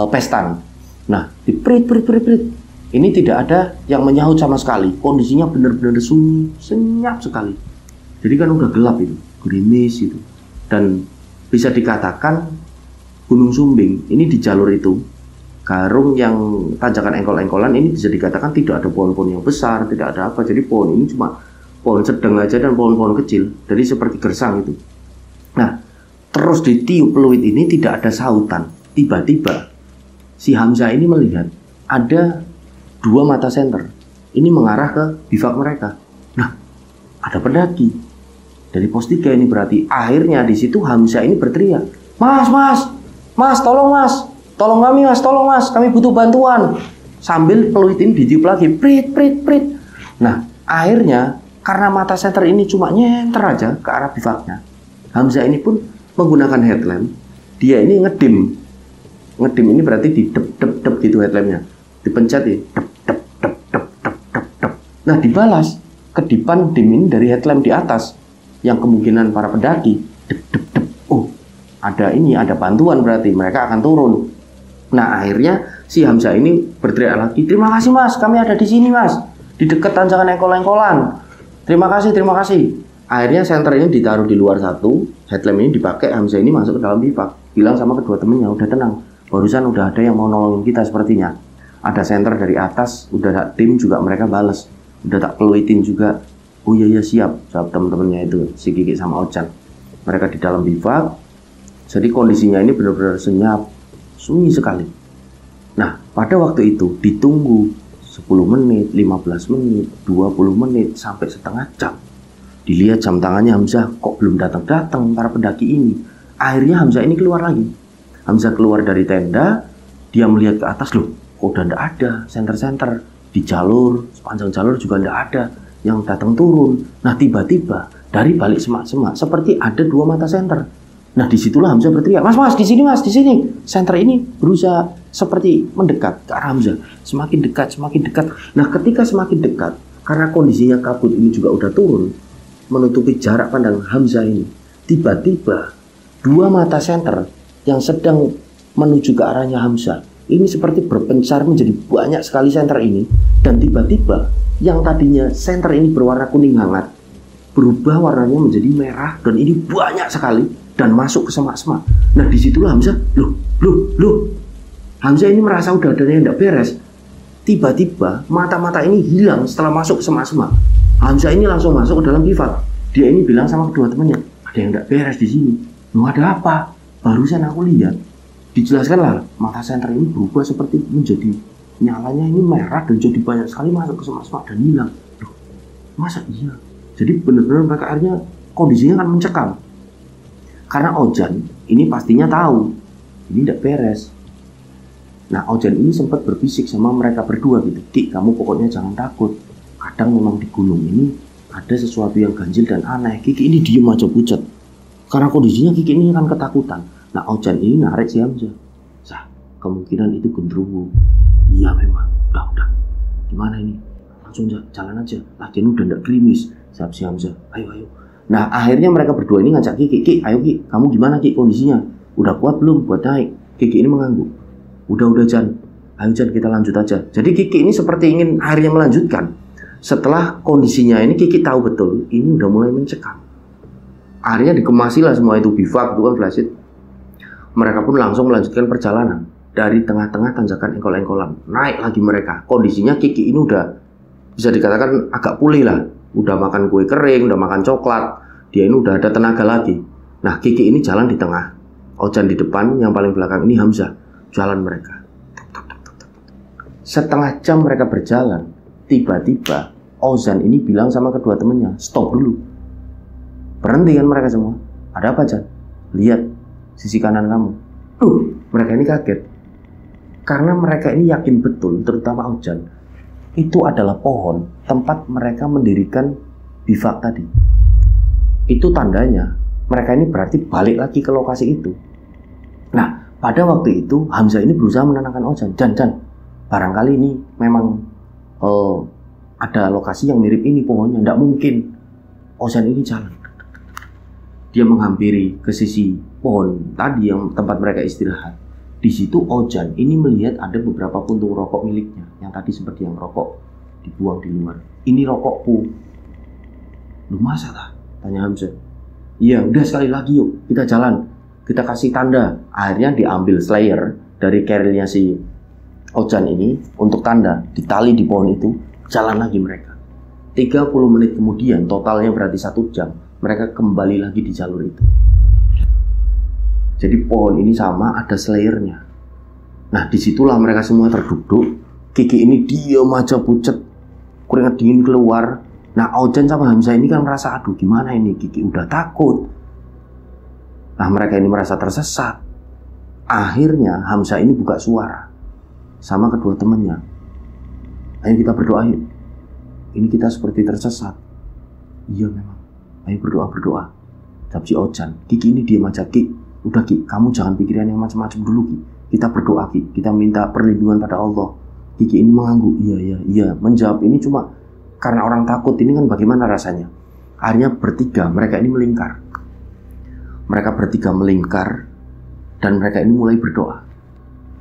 Pestan. Nah, di prit. Ini tidak ada yang menyahut sama sekali. Kondisinya benar-benar sunyi, senyap sekali. Jadi kan udah gelap itu, gerimis itu. Dan bisa dikatakan Gunung Sumbing ini di jalur itu, Garung yang tanjakan engkol-engkolan ini bisa dikatakan tidak ada pohon-pohon yang besar, tidak ada apa. Jadi pohon ini cuma pohon sedang aja dan pohon-pohon kecil, jadi seperti gersang itu. Nah, terus ditiup peluit ini tidak ada sautan. Tiba-tiba si Hamzah ini melihat ada 2 mata senter. Ini mengarah ke bivak mereka. Nah, ada pendaki dari pos 3 ini berarti. Akhirnya di situ Hamzah ini berteriak, Mas, tolong mas, tolong kami mas, tolong mas, kami butuh bantuan. Sambil peluit ini ditiup lagi, prit. Nah, akhirnya karena mata senter ini cuma nyenter aja ke arah bivaknya, Hamzah ini pun menggunakan headlamp. Dia ini ngedim ini berarti di dep gitu headlampnya, dipencet ya, dep. Nah dibalas kedipan dim ini dari headlamp di atas, yang kemungkinan para pendaki dep. Oh ada bantuan, berarti mereka akan turun. Nah akhirnya si Hamzah ini berteriak lagi, terima kasih mas, kami ada di sini mas, di dekat tanjakan engkol-engkolan. Terima kasih. Akhirnya senter ini ditaruh di luar satu, headlamp ini dipakai, Hamzah ini masuk ke dalam bivak, bilang sama kedua temennya, udah tenang, barusan udah ada yang mau nolongin kita sepertinya. Ada senter dari atas, udah tim juga mereka bales, udah tak peluitin juga. Oh iya siap, jawab temen-temennya itu, si Kiki sama Ojan. Mereka di dalam bivak, jadi kondisinya ini benar-benar senyap, sunyi sekali. Nah pada waktu itu ditunggu 10 menit, 15 menit, 20 menit, sampai setengah jam. Dilihat jam tangannya Hamzah, kok belum datang-datang para pendaki ini. Akhirnya Hamzah ini keluar lagi. Hamzah keluar dari tenda, dia melihat ke atas, loh kok udah nggak ada senter-senter. Di jalur, sepanjang jalur juga nggak ada yang datang turun. Nah tiba-tiba dari balik semak-semak seperti ada 2 mata senter. Nah disitulah Hamzah berteriak, mas, di sini mas, di sini. Senter ini berusaha seperti mendekat ke arah Hamzah, semakin dekat. Nah ketika semakin dekat, karena kondisinya kabut ini juga udah turun, menutupi jarak pandang Hamzah ini, tiba-tiba 2 mata senter yang sedang menuju ke arahnya Hamzah ini seperti berpencar menjadi banyak sekali senter ini. Dan tiba-tiba yang tadinya senter ini berwarna kuning hangat berubah warnanya menjadi merah, dan ini banyak sekali dan masuk ke semak-semak. Nah disitulah Hamzah, loh Hamzah ini merasa udah ada yang tidak beres. Tiba-tiba mata-mata ini hilang setelah masuk ke semak-semak. Hamzah ini langsung masuk ke dalam bivak. Dia ini bilang sama kedua temannya, ada yang tidak beres di sini. Loh ada apa? Barusan aku lihat. Dijelaskanlah, mata senter ini berubah seperti menjadi, nyalanya ini merah dan jadi banyak sekali masuk ke semak-semak dan hilang. Loh, masa iya? Jadi benar-benar mereka akhirnya kondisinya kan mencekam. Karena Ojan ini pastinya tahu ini tidak beres. Nah Ojan ini sempat berbisik sama mereka berdua gitu, Ki kamu pokoknya jangan takut, kadang memang di gunung ini ada sesuatu yang ganjil dan aneh. Kiki ini diem aja pucat, karena kondisinya Kiki ini kan ketakutan. Nah Ojan ini narik si Hamzah, kemungkinan itu genderuwo. Iya memang, udah gimana ini, langsung jalan aja, lagian udah ndak gerimis. Siap si Hamzah, ayo. Nah akhirnya mereka berdua ini ngajak Ki, ayo Ki, kamu gimana Ki kondisinya, udah kuat belum buat naik? Kiki ini mengangguk. Udah Jan, ayo Jan kita lanjut aja. Jadi Kiki ini seperti ingin akhirnya melanjutkan. Setelah kondisinya ini Kiki tahu betul ini udah mulai mencekam. Akhirnya dikemasilah semua itu bivak, itu kan flashit. Mereka pun langsung melanjutkan perjalanan dari tengah-tengah tanjakan engkol-engkolan. Naik lagi mereka. Kondisinya Kiki ini udah bisa dikatakan agak pulih lah. Udah makan kue kering, udah makan coklat, dia ini udah ada tenaga lagi. Nah, Kiki ini jalan di tengah, Ojan di depan, yang paling belakang ini Hamzah. Jalan mereka. Setengah jam mereka berjalan, tiba-tiba Ozan ini bilang sama kedua temannya, stop dulu. Berhenti kan mereka semua. Ada apa, Jan? Lihat sisi kanan kamu. Mereka ini kaget. Karena mereka ini yakin betul, terutama Ojan, itu adalah pohon tempat mereka mendirikan bivak tadi. Itu tandanya mereka ini berarti balik lagi ke lokasi itu. Nah, pada waktu itu Hamzah ini berusaha menenangkan Ojan. Jan, barangkali ini memang ada lokasi yang mirip ini pohonnya. Tidak mungkin Ozan ini jalan. Dia menghampiri ke sisi pohon tadi yang tempat mereka istirahat. Di situ Ojan ini melihat ada beberapa puntung rokok miliknya. Yang tadi seperti yang rokok dibuang di luar. Ini rokokku. Lu masa tak? Tanya Hamzah. Iya, udah sekali lagi yuk kita jalan. Kita kasih tanda. Akhirnya diambil Slayer dari carrier-nya si Ojan ini untuk tanda. Ditali di pohon itu. Jalan lagi mereka. 30 menit kemudian, totalnya berarti 1 jam, mereka kembali lagi di jalur itu. Jadi pohon ini sama, ada Slayernya. Nah, disitulah mereka semua terduduk. Kiki ini diam aja pucet, keringat dingin keluar. Nah, Ojan sama Hamzah ini kan merasa, aduh gimana ini, Kiki udah takut. Nah, mereka ini merasa tersesat. Akhirnya Hamzah ini buka suara sama kedua temannya. Ayo kita berdoa yuk. Ini kita seperti tersesat. Iya memang. Ayo berdoa. Tapi Ojan, Kiki ini diam aja, Ki. Udah Ki, kamu jangan pikiran yang macam-macam dulu Ki. Kita berdoa Ki. Kita minta perlindungan pada Allah. Kiki ini mengangguk. Iya. Menjawab ini cuma karena orang takut. Ini kan bagaimana rasanya. Akhirnya bertiga, mereka ini melingkar. Mereka bertiga melingkar. Dan mereka ini mulai berdoa.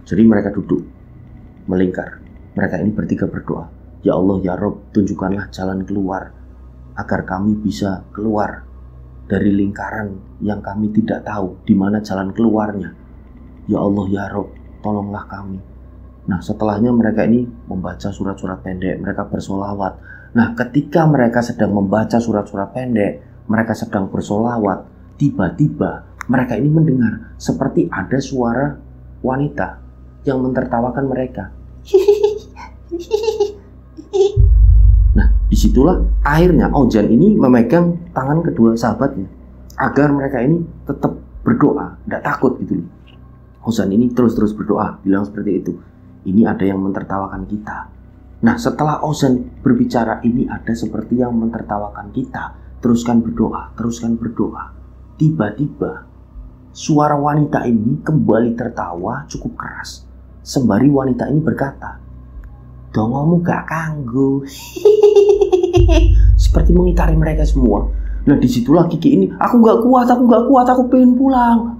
Jadi mereka duduk melingkar. Mereka ini bertiga berdoa, ya Allah ya Rob, tunjukkanlah jalan keluar agar kami bisa keluar dari lingkaran yang kami tidak tahu di mana jalan keluarnya. Ya Allah ya Rob, tolonglah kami. Nah, setelahnya mereka ini membaca surat-surat pendek, mereka bersolawat. Nah, ketika mereka sedang membaca surat-surat pendek, mereka sedang bersolawat, tiba-tiba mereka ini mendengar seperti ada suara wanita yang mentertawakan mereka. Nah, disitulah akhirnya Ojan ini memegang tangan kedua sahabatnya agar mereka ini tetap berdoa, tidak takut gitu. Ojan ini terus berdoa, bilang seperti itu. Ini ada yang mentertawakan kita. Nah, setelah Ojan berbicara, ini ada seperti yang mentertawakan kita. Teruskan berdoa. Tiba-tiba suara wanita ini kembali tertawa cukup keras. Sembari wanita ini berkata, dongomu gak kanggo. Seperti mengitari mereka semua. Nah, disitulah Kiki ini, aku gak kuat, aku pengen pulang.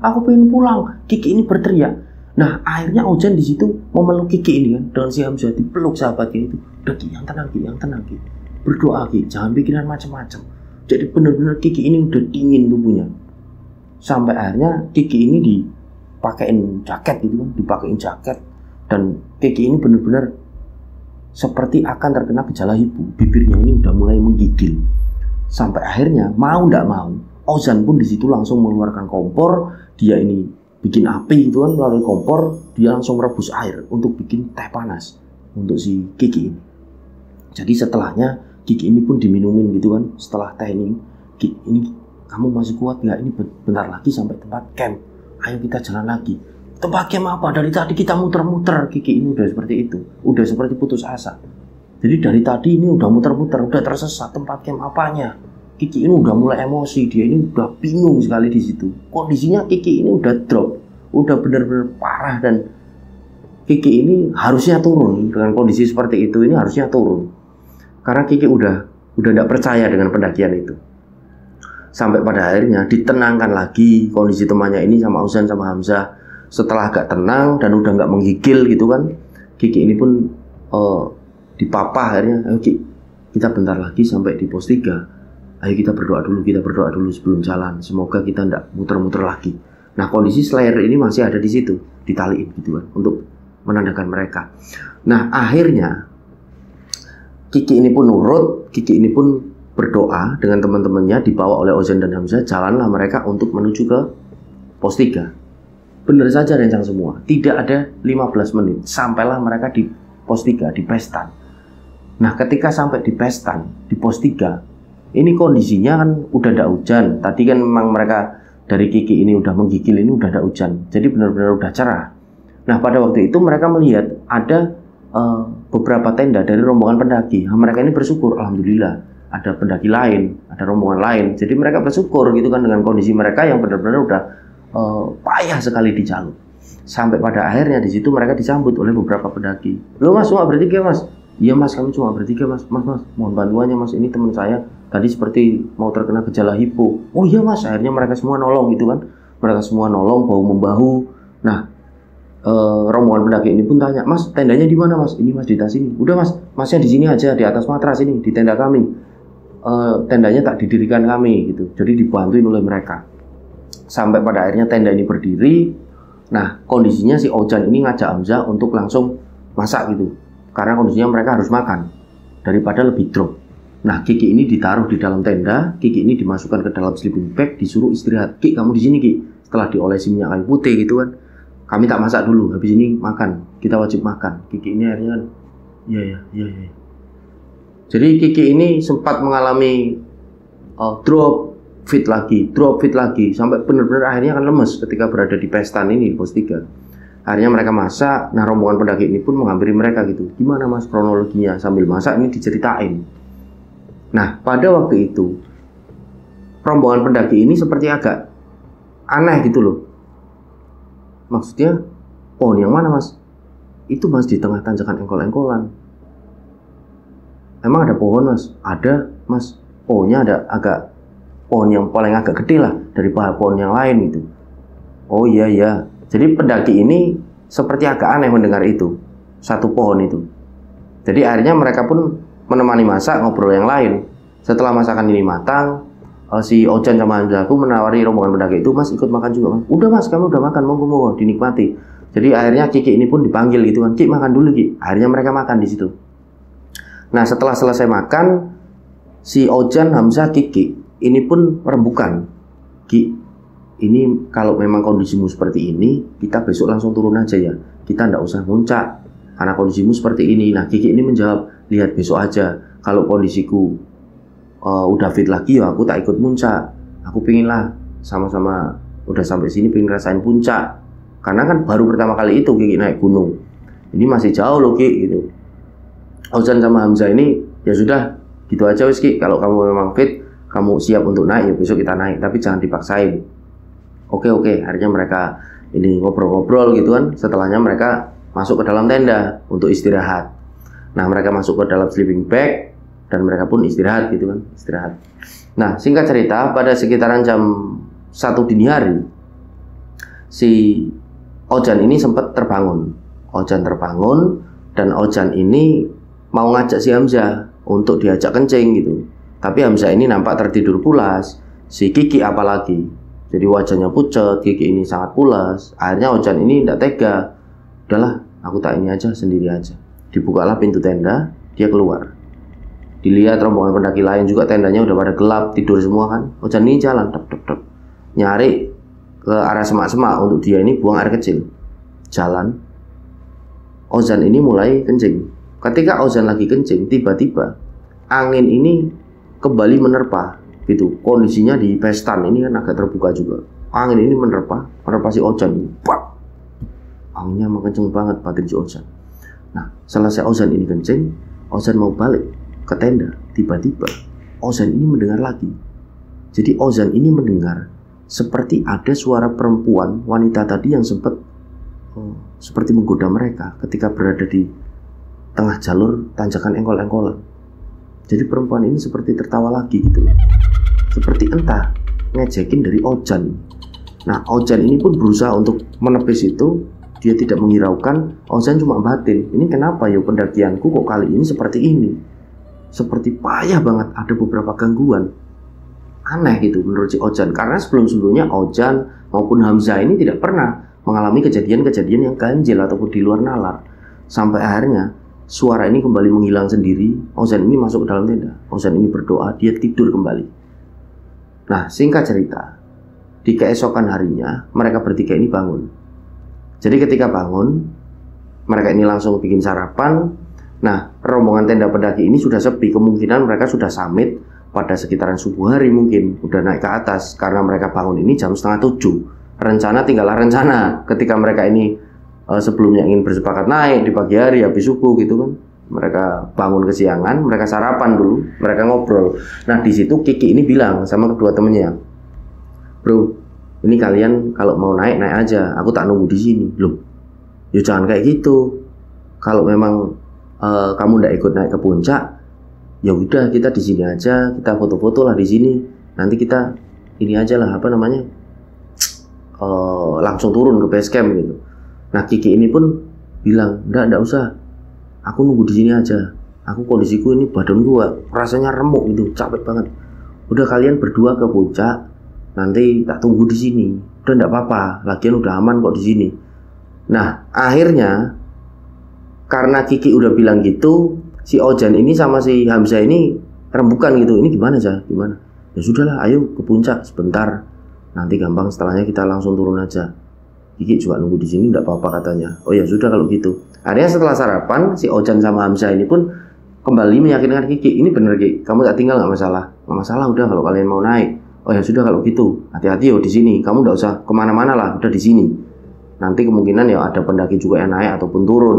Kiki ini berteriak. Nah, akhirnya Ojan di situ memeluk Kiki ini kan, dengan si Hamzah dipeluk sahabatnya itu. Udah Ki, yang tenang Ki. Berdoa Ki, jangan pikiran macam-macam. Jadi benar-benar Kiki ini udah dingin tubuhnya. Sampai akhirnya Kiki ini dipakein jaket. Dan Kiki ini benar-benar seperti akan terkena gejala hipo. Bibirnya ini udah mulai menggigil. Sampai akhirnya mau tidak mau, Ozan pun di situ langsung mengeluarkan kompor. Dia ini bikin api gitu kan melalui kompor. Dia langsung merebus air untuk bikin teh panas untuk si Kiki ini. Jadi setelahnya Kiki ini pun diminumin gitu kan. Setelah teh ini, Kiki ini kamu masih kuat nggak? Ini bentar lagi sampai tempat camp. Ayo kita jalan lagi. Tempat camp apa? Dari tadi kita muter-muter. Kiki ini udah seperti itu. Udah seperti putus asa. Jadi dari tadi ini udah muter-muter. Udah tersesat tempat camp apanya. Kiki ini udah mulai emosi. Dia ini udah bingung sekali di situ. Kondisinya Kiki ini udah drop. Udah benar-benar parah. Dan Kiki ini harusnya turun. Dengan kondisi seperti itu ini harusnya turun. Karena Kiki udah tidak percaya dengan pendakian itu. Sampai pada akhirnya ditenangkan lagi kondisi temannya ini sama Ozan sama Hamzah. Setelah agak tenang dan udah nggak menggigil gitu kan, Kiki ini pun dipapah akhirnya. Ayo Ki, kita bentar lagi sampai di pos 3. Ayo kita berdoa dulu sebelum jalan. Semoga kita nggak muter-muter lagi. Nah, kondisi Slayer ini masih ada di situ, ditaliin gitu kan, untuk menandakan mereka. Nah, akhirnya Kiki ini pun nurut, Kiki ini pun berdoa dengan teman-temannya, dibawa oleh Ozan dan Hamzah. Jalanlah mereka untuk menuju ke pos 3. Benar saja rencang semua, tidak ada 15 menit sampailah mereka di pos 3, di Pestan. Nah ketika sampai di Pestan, di pos 3, ini kondisinya kan udah ada hujan. Tadi kan memang mereka dari Kiki ini udah menggigil, ini udah ada hujan, jadi benar-benar udah cerah. Nah pada waktu itu mereka melihat ada beberapa tenda dari rombongan pendaki. Nah, mereka ini bersyukur, alhamdulillah ada pendaki lain, ada rombongan lain. Jadi mereka bersyukur gitu kan dengan kondisi mereka yang benar-benar udah payah sekali di jalur. Sampai pada akhirnya di situ mereka disambut oleh beberapa pendaki. Loh mas, cuma bertiga mas? Iya mas, kami cuma bertiga mas. Mas, mohon bantuannya mas, ini teman saya tadi seperti mau terkena gejala hipo. Oh iya mas, akhirnya mereka semua nolong gitu kan. Mereka semua nolong bahu membahu. Nah rombongan pendaki ini pun tanya, mas tendanya di mana mas? Ini mas di tas ini. Udah mas, masnya di sini aja, di atas matras ini, di tenda kami. Tendanya tak didirikan kami gitu. Jadi dibantuin oleh mereka. Sampai pada akhirnya tenda ini berdiri. Nah kondisinya si Ozan ini ngajak Hamzah untuk langsung masak gitu, karena kondisinya mereka harus makan daripada lebih drop. Nah Kiki ini ditaruh di dalam tenda, Kiki ini dimasukkan ke dalam sleeping bag, disuruh istirahat. Ki kamu di sini Ki, setelah diolesi minyak kayu putih gitu kan. Kami tak masak dulu, habis ini makan, kita wajib makan. Kiki ini akhirnya kan, iya. Jadi Kiki ini sempat mengalami drop fit lagi, sampai benar-benar akhirnya akan lemes ketika berada di Pestan ini, pos 3. Akhirnya mereka masak. Nah rombongan pendaki ini pun menghampiri mereka gitu, gimana mas kronologinya, sambil masak ini diceritain. Nah pada waktu itu rombongan pendaki ini seperti agak aneh gitu loh. Maksudnya pohon yang mana mas? Itu mas di tengah tanjakan engkol-engkolan. Emang ada pohon mas? Ada mas, pohonnya ada agak, pohon yang paling agak gede lah dari pohon yang lain gitu. Oh iya. Jadi pendaki ini seperti agak aneh mendengar itu, satu pohon itu. Jadi akhirnya mereka pun menemani masak, ngobrol yang lain. Setelah masakan ini matang, si Ozan sama Hamzah menawari rombongan pendaki itu, mas ikut makan juga mas. Udah mas, kamu udah makan, monggo dinikmati. Jadi akhirnya Kiki ini pun dipanggil gitu kan, Ki makan dulu Ki. Akhirnya mereka makan di situ. Nah setelah selesai makan, si Ozan, Hamzah, Kiki ini pun rembukan, Ki, ini kalau memang kondisimu seperti ini, kita besok langsung turun aja ya. Kita ndak usah muncak, karena kondisimu seperti ini. Nah Kiki ini menjawab, lihat besok aja. Kalau kondisiku udah fit lagi ya aku tak ikut muncak. Aku pingin lah sama-sama udah sampai sini pingin rasain puncak. Karena kan baru pertama kali itu Kiki naik gunung. Ini masih jauh loh Ki gitu. Ozan sama Hamzah ini ya sudah gitu aja wis Ki. Kalau kamu memang fit, kamu siap untuk naik ya besok kita naik. Tapi jangan dipaksain. Oke. Akhirnya mereka ini ngobrol-ngobrol gitu kan. Setelahnya mereka masuk ke dalam tenda untuk istirahat. Nah mereka masuk ke dalam sleeping bag dan mereka pun istirahat gitu kan, istirahat. Nah singkat cerita, pada sekitaran jam 1 dini hari, si Ozan ini sempat terbangun. Ozan terbangun dan Ozan ini mau ngajak si Hamzah untuk diajak kencing gitu. Tapi Hamzah ini nampak tertidur pulas, si Kiki apalagi. Jadi wajahnya pucat, Kiki ini sangat pulas. Akhirnya Ozan ini tidak tega. Udahlah, aku tak ini aja, sendiri aja. Dibukalah pintu tenda, dia keluar. Dilihat rombongan pendaki lain juga tendanya udah pada gelap, tidur semua kan. Ozan ini jalan, nyari ke arah semak-semak untuk dia ini buang air kecil. Jalan, Ozan ini mulai kencing. Ketika Ozan lagi kencing, tiba-tiba angin ini kembali menerpa gitu. Kondisinya di Pestan ini kan agak terbuka juga. Angin ini menerpa si Ozan ini. Pak! Anginnya emang kenceng banget batin si Ozan. Nah, selesai Ozan ini kencing, Ozan mau balik ke tenda. Tiba-tiba Ozan ini mendengar lagi. Jadi Ozan ini mendengar seperti ada suara perempuan, wanita tadi yang sempat seperti menggoda mereka ketika berada di tengah jalur tanjakan engkol-engkolan. Jadi perempuan ini seperti tertawa lagi gitu, seperti entah ngejekin dari Ozan. Nah Ozan ini pun berusaha untuk menepis itu. Dia tidak menghiraukan. Ozan cuma batin, ini kenapa ya pendakianku kok kali ini seperti ini, seperti payah banget, ada beberapa gangguan. Aneh gitu menurut si Ozan, karena sebelum-sebelumnya Ozan maupun Hamzah ini tidak pernah mengalami kejadian-kejadian yang ganjil ataupun di luar nalar. Sampai akhirnya suara ini kembali menghilang sendiri. Ozan ini masuk ke dalam tenda. Ozan ini berdoa, dia tidur kembali. Nah, singkat cerita, di keesokan harinya mereka bertiga ini bangun. Jadi ketika bangun, mereka ini langsung bikin sarapan. Nah, rombongan tenda pendaki ini sudah sepi. Kemungkinan mereka sudah summit pada sekitaran subuh hari mungkin. Udah naik ke atas. Karena mereka bangun ini jam 6:30. Rencana tinggallah rencana. Ketika mereka ini sebelumnya ingin bersepakat naik di pagi hari habis subuh gitu kan. Mereka bangun kesiangan, mereka sarapan dulu, mereka ngobrol. Nah, di situ Kiki ini bilang sama kedua temennya, "Bro, ini kalian kalau mau naik aja. Aku tak nunggu di sini." Loh, ya jangan kayak gitu. Kalau memang kamu ndak ikut naik ke puncak, ya udah kita di sini aja, kita foto-foto lah di sini. Nanti kita ini aja lah langsung turun ke base camp gitu. Nah, Kiki ini pun bilang, ndak usah. Aku nunggu di sini aja. Aku kondisiku ini badan gua rasanya remuk gitu, capek banget. Udah kalian berdua ke puncak, nanti tak tunggu di sini. Udah ndak apa-apa, lagian udah aman kok di sini. Nah, akhirnya karena Kiki udah bilang gitu, si Ozan ini sama si Hamzah ini rembukan gitu. Ini gimana aja? Gimana? Ya sudahlah, ayo ke puncak sebentar. Nanti gampang, setelahnya kita langsung turun aja. Kiki juga nunggu di sini, enggak apa-apa katanya. Oh ya sudah kalau gitu. Akhirnya setelah sarapan, si Ozan sama Hamzah ini pun kembali meyakinkan Kiki, ini bener Ki, kamu tak tinggal nggak masalah. Nggak masalah udah kalau kalian mau naik. Oh ya sudah kalau gitu, hati-hati yo di sini. Kamu nggak usah kemana-mana lah, udah di sini. Nanti kemungkinan ya ada pendaki juga yang naik ataupun turun.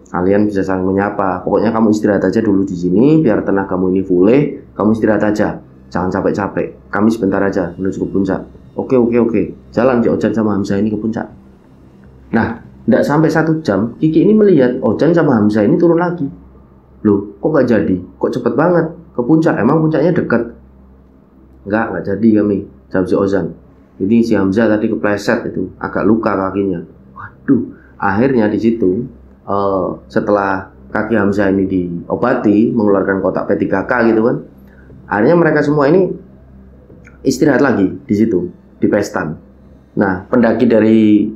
Kalian bisa saling menyapa. Pokoknya kamu istirahat aja dulu di sini, biar tenagamu ini pulih. Kamu istirahat aja, jangan capek-capek. Kami sebentar aja menuju ke puncak. Oke. Jalan si Ozan sama Hamzah ini ke puncak. Nah, tidak sampai 1 jam, Kiki ini melihat Ozan sama Hamzah ini turun lagi. Loh, kok nggak jadi? Kok cepet banget ke puncak? Emang puncaknya dekat? Nggak jadi kami, jawab si Ozan. Jadi si Hamzah tadi kepleset itu, agak luka kakinya. Waduh, akhirnya di situ setelah kaki Hamzah ini diobati, mengeluarkan kotak P3K gitu kan, akhirnya mereka semua ini istirahat lagi di situ, di Pestan. Nah, pendaki dari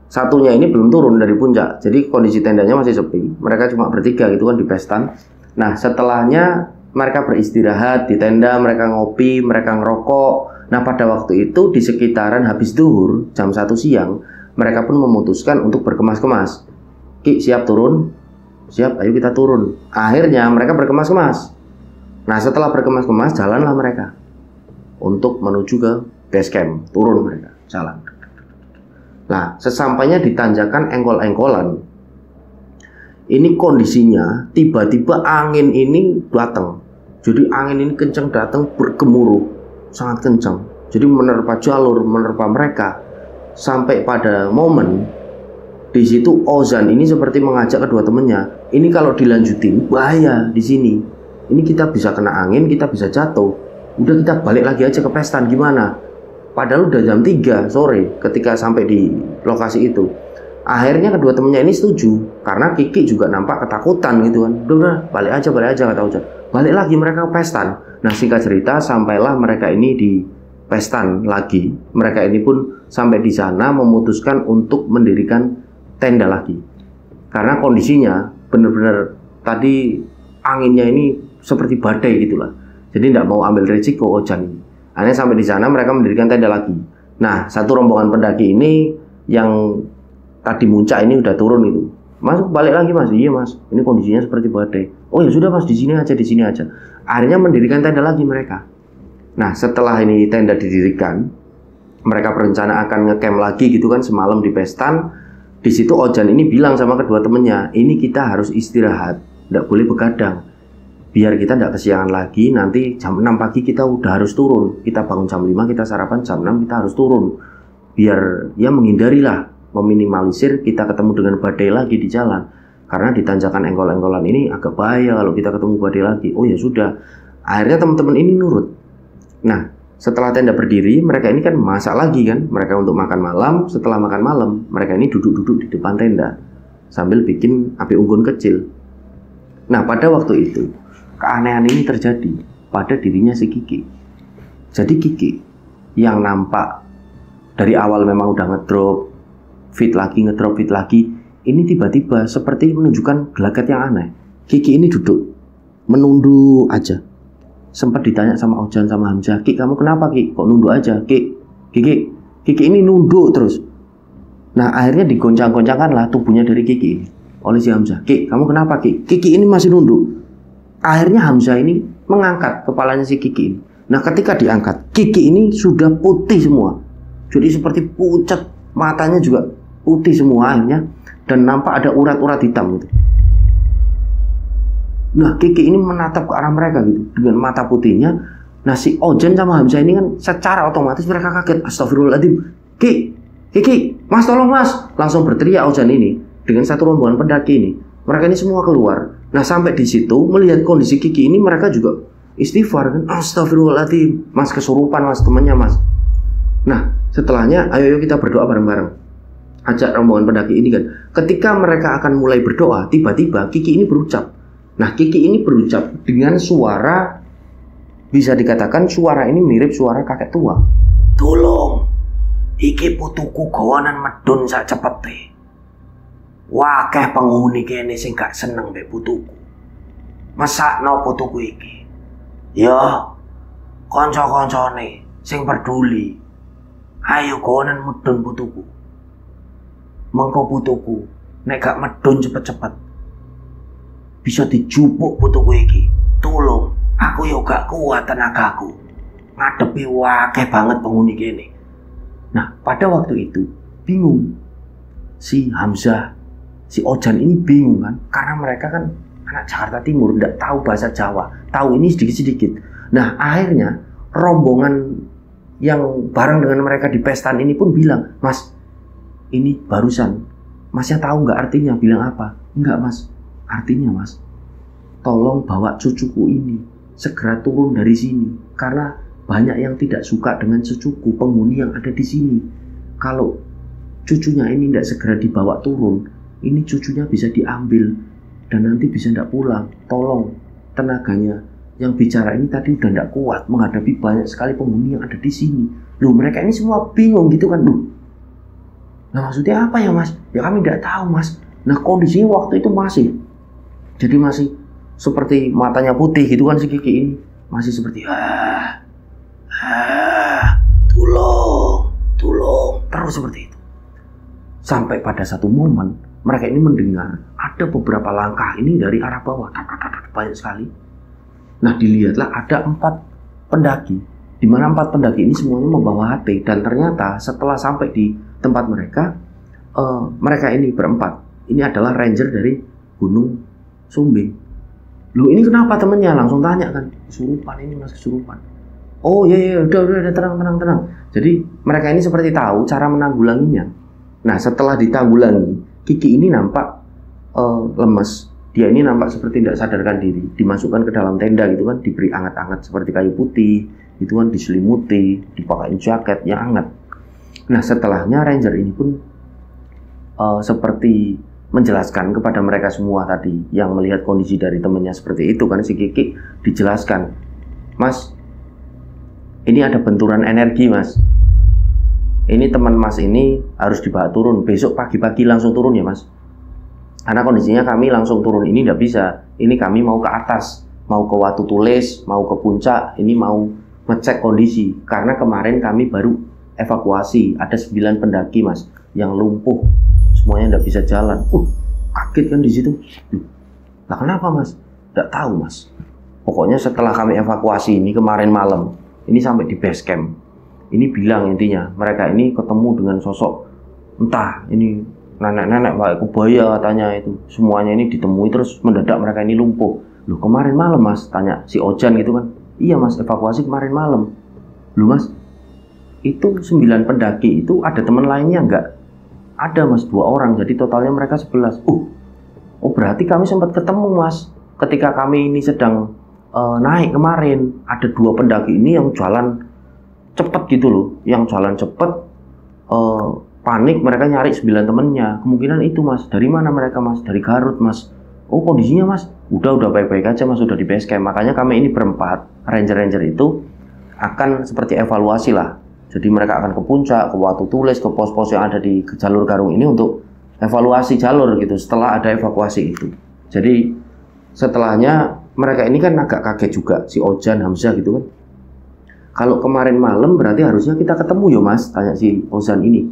satunya ini belum turun dari puncak, jadi kondisi tendanya masih sepi. Mereka cuma bertiga gitu kan di Pestan. Nah, setelahnya mereka beristirahat di tenda, mereka ngopi, mereka ngerokok. Nah, pada waktu itu di sekitaran habis zuhur, jam 1 siang, mereka pun memutuskan untuk berkemas-kemas. Ki, siap turun? Siap, ayo kita turun. Akhirnya mereka berkemas-kemas. Nah, setelah berkemas-kemas, jalanlah mereka untuk menuju ke base camp. Turun mereka, jalan. Nah, sesampainya di tanjakan Engkol-Engkolan, ini kondisinya tiba-tiba angin ini datang. Jadi angin ini kencang datang, bergemuruh, sangat kencang. Jadi menerpa jalur, menerpa mereka. Sampai pada momen di situ Ozan ini seperti mengajak kedua temannya, ini kalau dilanjutin bahaya di sini. Ini kita bisa kena angin, kita bisa jatuh. Udah kita balik lagi aja ke Pestan, gimana? Padahal udah jam 3 sore ketika sampai di lokasi itu. Akhirnya kedua temannya ini setuju, karena Kiki juga nampak ketakutan gitu kan. Udah balik aja kata Ozan. Balik lagi mereka ke Pestan. Nah, singkat cerita sampailah mereka ini di Pestan lagi. Mereka ini pun sampai di sana memutuskan untuk mendirikan tenda lagi. Karena kondisinya benar-benar tadi anginnya ini seperti badai gitulah. Jadi tidak mau ambil resiko Ozan ini. Akhirnya sampai di sana mereka mendirikan tenda lagi. Nah, satu rombongan pendaki ini yang tadi muncak ini udah turun itu. Mas, balik lagi Mas. Iya Mas, ini kondisinya seperti badai. Oh ya sudah Mas, di sini aja. Akhirnya mendirikan tenda lagi mereka. Nah, setelah ini tenda didirikan, mereka berencana akan ngecamp lagi gitu kan semalam di Pestan. Di situ Ozan ini bilang sama kedua temennya, ini kita harus istirahat, tidak boleh begadang. Biar kita tidak kesiangan lagi, nanti jam 6 pagi kita udah harus turun. Kita bangun jam 5, kita sarapan jam 6 kita harus turun. Biar ya menghindarilah, meminimalisir kita ketemu dengan badai lagi di jalan. Karena di tanjakan Engkol-Engkolan ini agak bahaya kalau kita ketemu badai lagi. Oh ya sudah. Akhirnya teman-teman ini nurut. Nah, setelah tenda berdiri, mereka ini kan masak lagi kan, mereka untuk makan malam. Setelah makan malam, mereka ini duduk-duduk di depan tenda sambil bikin api unggun kecil. Nah, pada waktu itu keanehan ini terjadi pada dirinya si Kiki. Jadi Kiki yang nampak dari awal memang udah ngedrop, fit lagi, ini tiba-tiba seperti menunjukkan gelagat yang aneh. Kiki ini duduk, menunduk aja. Sempat ditanya sama Ojan sama Hamzah, Ki kamu kenapa Ki? Kok nunduk aja? Kiki ini nunduk terus. Nah akhirnya digoncang-goncangkan lah tubuhnya dari Kiki ini oleh si Hamzah. Ki kamu kenapa Ki? Kiki ini masih nunduk. Akhirnya Hamzah ini mengangkat kepalanya si Kiki ini. Nah ketika diangkat, Kiki ini sudah putih semua. Jadi seperti pucat, matanya juga putih semua akhirnya. Dan nampak ada urat-urat hitam gitu. Nah Kiki ini menatap ke arah mereka gitu dengan mata putihnya. Nah si Ojan sama Hamzah ini kan secara otomatis mereka kaget. Astagfirullahaladzim. Kiki, mas tolong mas. Langsung berteriak Ojan ini dengan satu rombongan pendaki ini. Mereka ini semua keluar. Nah sampai di situ melihat kondisi Kiki ini mereka juga istighfar kan. Astagfirullahaladzim. Mas kesurupan mas, temannya mas. Nah setelahnya ayo kita berdoa bareng-bareng. Ajak rombongan pendaki ini kan. Ketika mereka akan mulai berdoa, tiba-tiba Kiki ini berucap. Nah Kiki ini berucap dengan suara, bisa dikatakan suara ini mirip suara kakek tua. Tolong, iki putuku gawanan medun sak cepete. Wakeh penghuni kene sing gak seneng mbek putuku. Mesakno putuku iki. Ya, kanca-kancane sing peduli. Ayo gawanan medun putuku. Mengko putuku nek gak medun cepet-cepet bisa dijupuk putuku iki. Tolong, aku yo gak kuat tenagaku ngadepi wakeh banget penghuni kene. Nah, pada waktu itu bingung. Si Hamzah, si Ojan ini bingung kan, karena mereka kan anak Jakarta Timur, nggak tahu bahasa Jawa, tahu ini sedikit-sedikit. Nah, akhirnya rombongan yang bareng dengan mereka di pestan ini pun bilang, Mas, ini barusan, masnya tahu nggak artinya? Bilang apa? Enggak mas, artinya mas, tolong bawa cucuku ini segera turun dari sini, karena banyak yang tidak suka dengan cucuku penghuni yang ada di sini. Kalau cucunya ini tidak segera dibawa turun, ini cucunya bisa diambil dan nanti bisa tidak pulang. Tolong, tenaganya yang bicara ini tadi udah tidak kuat menghadapi banyak sekali penghuni yang ada di sini. Loh, mereka ini semua bingung gitu kan. Loh, nah maksudnya apa ya mas? Ya kami tidak tahu mas. Nah kondisinya waktu itu jadi masih seperti matanya putih gitu kan si Kiki ini. Masih seperti tolong terus seperti itu. Sampai pada satu momen mereka ini mendengar ada beberapa langkah ini dari arah bawah, banyak sekali. Nah dilihatlah ada 4 pendaki, di mana 4 pendaki ini semuanya membawa HT. Dan ternyata setelah sampai di tempat mereka, mereka ini berempat, ini adalah ranger dari Gunung Sumbing. Loh ini kenapa temennya? Langsung tanya kan, kesurupan ini mas, kesurupan. Oh iya udah tenang. Jadi mereka ini seperti tahu cara menanggulanginya. Nah setelah ditanggulangi, Kiki ini nampak lemes. Dia ini nampak seperti tidak sadarkan diri. Dimasukkan ke dalam tenda gitu kan, diberi anget-anget seperti kayu putih, itu kan diselimuti, dipakai jaket yang hangat. Nah setelahnya ranger ini pun seperti menjelaskan kepada mereka semua tadi yang melihat kondisi dari temannya seperti itu kan, si Kiki dijelaskan, mas, ini ada benturan energi mas. Ini teman mas ini harus dibawa turun, besok pagi-pagi langsung turun ya mas. Karena kondisinya kami langsung turun ini tidak bisa. Ini kami mau ke atas, mau ke Watu Tulis, mau ke puncak, ini mau ngecek kondisi. Karena kemarin kami baru evakuasi, ada 9 pendaki mas yang lumpuh, semuanya tidak bisa jalan. Kaget kan di situ. Nah kenapa mas? Tidak tahu mas. Pokoknya setelah kami evakuasi ini kemarin malam, ini sampai di base camp, ini bilang intinya mereka ini ketemu dengan sosok entah ini nenek-nenek pakai kebaya katanya itu. Semuanya ini ditemui terus mendadak mereka ini lumpuh. Loh kemarin malam mas, tanya si Ojan gitu kan. Iya mas, evakuasi kemarin malam. Loh mas, itu 9 pendaki itu ada teman lainnya enggak? Ada mas, 2 orang, jadi totalnya mereka 11. Oh berarti kami sempat ketemu mas. Ketika kami ini sedang naik kemarin, ada 2 pendaki ini yang jalan cepet gitu loh. Yang jalan cepet, panik, mereka nyari 9 temennya. Kemungkinan itu mas. Dari mana mereka mas? Dari Garut mas. Oh kondisinya mas udah baik-baik aja mas, udah di base camp. Makanya kami ini berempat ranger itu akan seperti evaluasi lah. Jadi mereka akan ke puncak, ke Watu Tulis, ke pos-pos yang ada di jalur Garung ini untuk evaluasi jalur gitu setelah ada evakuasi itu. Jadi setelahnya mereka ini kan agak kaget juga, si Ojan, Hamzah gitu kan. Kalau kemarin malam berarti harusnya kita ketemu ya mas, tanya si Ozan ini.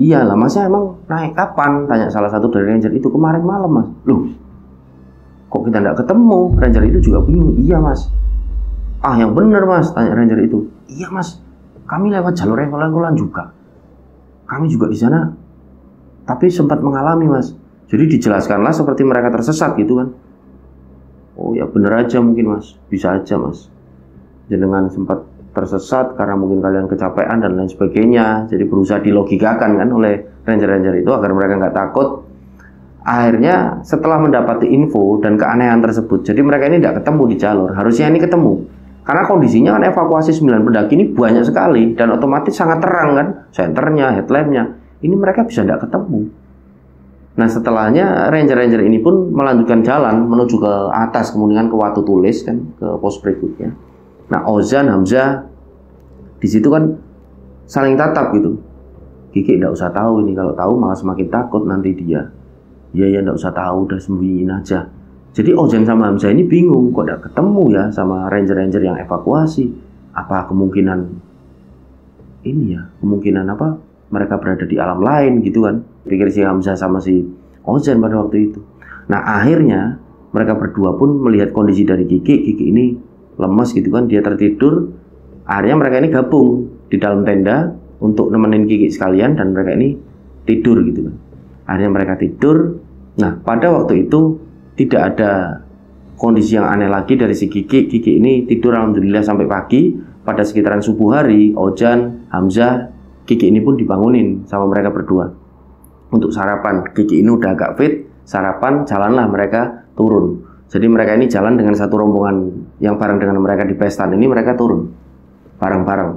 Iyalah, masnya emang naik kapan? Tanya salah satu dari ranger itu. Kemarin malam mas. Loh, kok kita nggak ketemu? Ranger itu juga bingung. Iya mas. Ah yang bener mas, tanya ranger itu. Iya mas, kami lewat jalur engkol-engkolan juga. Kami juga di sana, tapi sempat mengalami mas. Jadi dijelaskanlah seperti mereka tersesat gitu kan. Oh ya bener aja mungkin mas, bisa aja mas. Jenengan sempat tersesat karena mungkin kalian kecapean dan lain sebagainya. Jadi berusaha dilogikakan kan oleh ranger-ranger itu agar mereka nggak takut. Akhirnya setelah mendapati info dan keanehan tersebut, jadi mereka ini tidak ketemu di jalur. Harusnya ini ketemu. Karena kondisinya kan evakuasi 9 pendaki ini banyak sekali dan otomatis sangat terang kan, senternya, headlampnya. Ini mereka bisa tidak ketemu. Nah setelahnya ranger-ranger ini pun melanjutkan jalan menuju ke atas, kemudian ke Watu Tulis kan, ke pos berikutnya. Nah Ozan, Hamzah di situ kan saling tatap gitu. Kiki tidak usah tahu ini, kalau tahu malah semakin takut nanti dia. Ya tidak usah tahu, udah sembunyiin aja. Jadi Ozan sama Hamzah ini bingung, kok tidak ketemu ya sama ranger-ranger yang evakuasi. Apa kemungkinan ini ya, kemungkinan apa? Mereka berada di alam lain gitu kan, pikir si Hamzah sama si Ozan pada waktu itu. Nah akhirnya mereka berdua pun melihat kondisi dari Kiki ini lemas gitu kan, dia tertidur. Akhirnya mereka ini gabung di dalam tenda untuk nemenin Kiki sekalian dan mereka ini tidur gitu kan. Akhirnya mereka tidur. Nah pada waktu itu tidak ada kondisi yang aneh lagi dari si Kiki ini tidur alhamdulillah sampai pagi. Pada sekitaran subuh hari, Ozan, Hamzah, Kiki ini pun dibangunin sama mereka berdua untuk sarapan. Kiki ini udah agak fit, sarapan, jalanlah mereka turun. Jadi mereka ini jalan dengan satu rombongan yang bareng dengan mereka di Pestan ini, mereka turun bareng-bareng.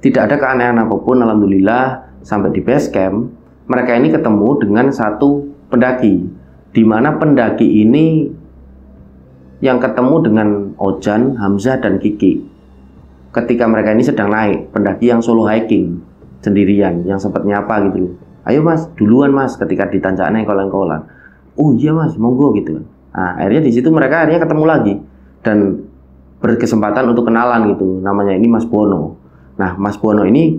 Tidak ada keanehan apapun, alhamdulillah. Sampai di base camp, mereka ini ketemu dengan satu pendaki, di mana pendaki ini yang ketemu dengan Ojan, Hamzah, dan Kiki. Ketika mereka ini sedang naik, pendaki yang solo hiking sendirian, yang sempat nyapa gitu loh. Ayo mas, duluan mas, ketika di tanjakan engkol-engkolan. Oh iya mas, monggo gitu. Nah, akhirnya di situ mereka akhirnya ketemu lagi dan berkesempatan untuk kenalan gitu. Namanya ini Mas Bono. Nah, Mas Bono ini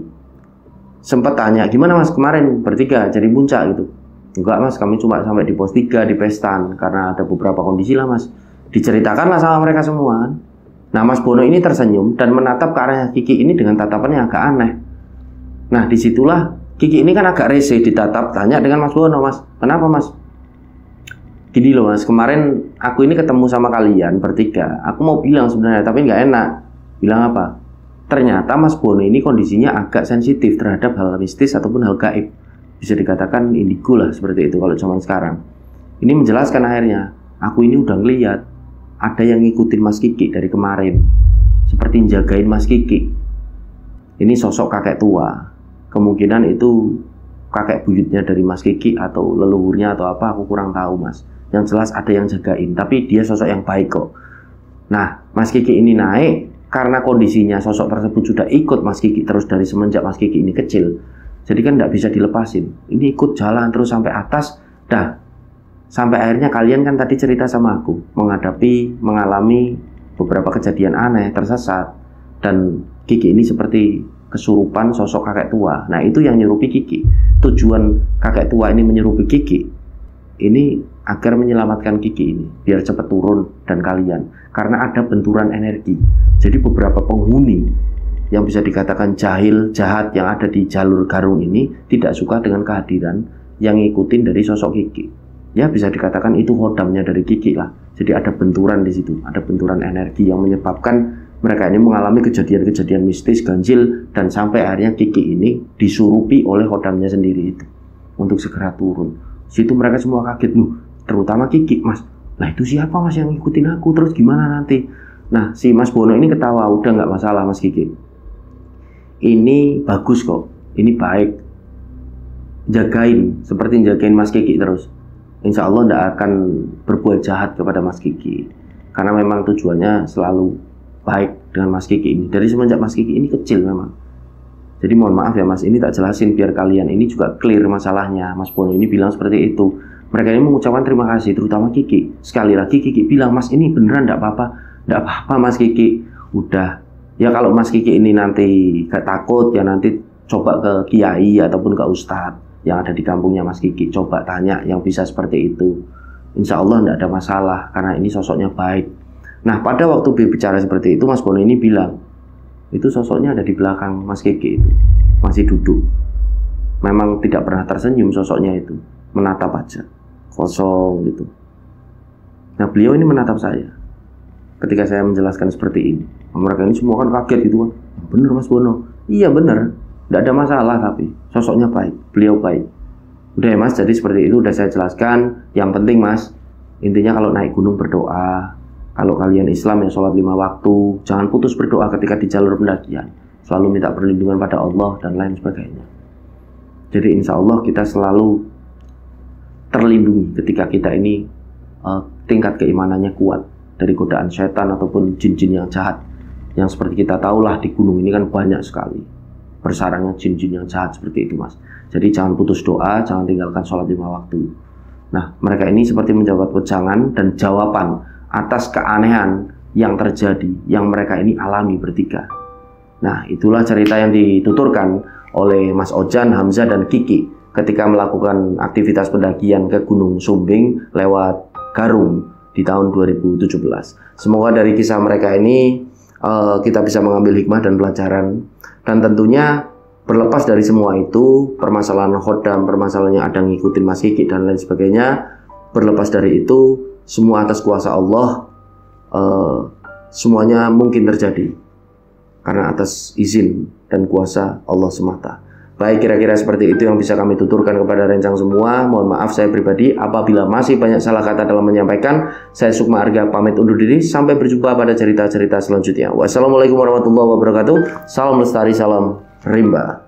sempat tanya, gimana mas kemarin bertiga jadi puncak gitu. Enggak mas, kami cuma sampai di pos 3 di Pestan karena ada beberapa kondisi lah mas. Diceritakanlah sama mereka semua kan. Nah Mas Bono ini tersenyum dan menatap ke arah Kiki ini dengan tatapan yang agak aneh. Nah disitulah Kiki ini kan agak rese ditatap, tanya dengan Mas Bono, mas kenapa mas? Gini loh mas, kemarin aku ini ketemu sama kalian bertiga. Aku mau bilang sebenarnya tapi nggak enak. Bilang apa? Ternyata Mas Bono ini kondisinya agak sensitif terhadap hal mistis ataupun hal gaib. Bisa dikatakan indigo lah seperti itu kalau zaman sekarang. Ini menjelaskan akhirnya, aku ini udah ngeliat ada yang ngikutin Mas Kiki dari kemarin, seperti jagain Mas Kiki. Ini sosok kakek tua. Kemungkinan itu kakek buyutnya dari Mas Kiki atau leluhurnya atau apa, aku kurang tahu mas. Yang jelas ada yang jagain, tapi dia sosok yang baik kok. Nah Mas Kiki ini naik karena kondisinya sosok tersebut sudah ikut Mas Kiki terus dari semenjak Mas Kiki ini kecil. Jadi kan nggak bisa dilepasin. Ini ikut jalan terus sampai atas. Dah sampai akhirnya kalian kan tadi cerita sama aku mengalami beberapa kejadian aneh, tersesat, dan Kiki ini seperti kesurupan sosok kakek tua. Nah itu yang nyerupi Kiki. Tujuan kakek tua ini menyerupi Kiki ini agar menyelamatkan Kiki ini biar cepat turun dan kalian, karena ada benturan energi. Jadi beberapa penghuni yang bisa dikatakan jahil, jahat yang ada di jalur Garung ini tidak suka dengan kehadiran yang ngikutin dari sosok Kiki. Ya bisa dikatakan itu hodamnya dari Kiki lah. Jadi ada benturan di situ, ada benturan energi yang menyebabkan mereka ini mengalami kejadian-kejadian mistis, ganjil, dan sampai akhirnya Kiki ini disurupi oleh hodamnya sendiri itu untuk segera turun. Situ mereka semua kaget loh, terutama Kiki, mas. Lah itu siapa mas yang ngikutin aku? Terus gimana nanti? Nah si Mas Bono ini ketawa, udah nggak masalah mas Kiki. Ini bagus kok, ini baik. Jagain, seperti jagain Mas Kiki terus. Insya Allah tidak akan berbuat jahat kepada Mas Kiki, karena memang tujuannya selalu baik dengan Mas Kiki ini. Dari semenjak Mas Kiki ini kecil memang Jadi mohon maaf ya Mas, ini tak jelasin biar kalian ini juga clear masalahnya. Mas Bono ini bilang seperti itu. Mereka ini mengucapkan terima kasih, terutama Kiki. Sekali lagi Kiki bilang, Mas ini beneran enggak apa-apa. Enggak apa-apa Mas Kiki. Udah. Ya kalau Mas Kiki ini nanti gak takut, ya nanti coba ke kiai ataupun ke ustadz yang ada di kampungnya Mas Kiki. Coba tanya yang bisa seperti itu. Insya Allah enggak ada masalah, karena ini sosoknya baik. Nah pada waktu berbicara seperti itu, Mas Bono ini bilang, itu sosoknya ada di belakang Mas Kiki itu. Masih duduk. Memang tidak pernah tersenyum sosoknya itu. Menatap aja. Kosong gitu. Nah beliau ini menatap saya ketika saya menjelaskan seperti ini. Mereka ini semua kan kaget gitu kan. Bener Mas Bono. Iya bener. Tidak ada masalah tapi sosoknya baik. Beliau baik. Udah ya Mas, jadi seperti itu udah saya jelaskan. Yang penting Mas, intinya kalau naik gunung berdoa. Kalau kalian Islam ya sholat 5 waktu. Jangan putus berdoa ketika di jalur pendakian. Selalu minta perlindungan pada Allah dan lain sebagainya. Jadi insya Allah kita selalu terlindungi ketika kita ini tingkat keimanannya kuat dari godaan setan ataupun jin-jin yang jahat. Yang seperti kita tahulah di gunung ini kan banyak sekali bersarangnya jin-jin yang jahat seperti itu Mas. Jadi jangan putus doa, jangan tinggalkan sholat 5 waktu. Nah mereka ini seperti menjawab wejangan dan jawaban atas keanehan yang terjadi yang mereka ini alami bertiga. Nah itulah cerita yang dituturkan oleh Mas Ojan, Hamzah dan Kiki ketika melakukan aktivitas pendakian ke Gunung Sumbing lewat Garung di tahun 2017. Semoga dari kisah mereka ini kita bisa mengambil hikmah dan pelajaran. Dan tentunya berlepas dari semua itu, permasalahan khodam, permasalahan yang ada ngikutin Mas Kiki dan lain sebagainya, berlepas dari itu, semua atas kuasa Allah, semuanya mungkin terjadi karena atas izin dan kuasa Allah semata. Baik, kira-kira seperti itu yang bisa kami tuturkan kepada rencang semua. Mohon maaf saya pribadi apabila masih banyak salah kata dalam menyampaikan. Saya Sukma Arga pamit undur diri. Sampai berjumpa pada cerita-cerita selanjutnya. Wassalamualaikum warahmatullahi wabarakatuh. Salam lestari, salam rimba.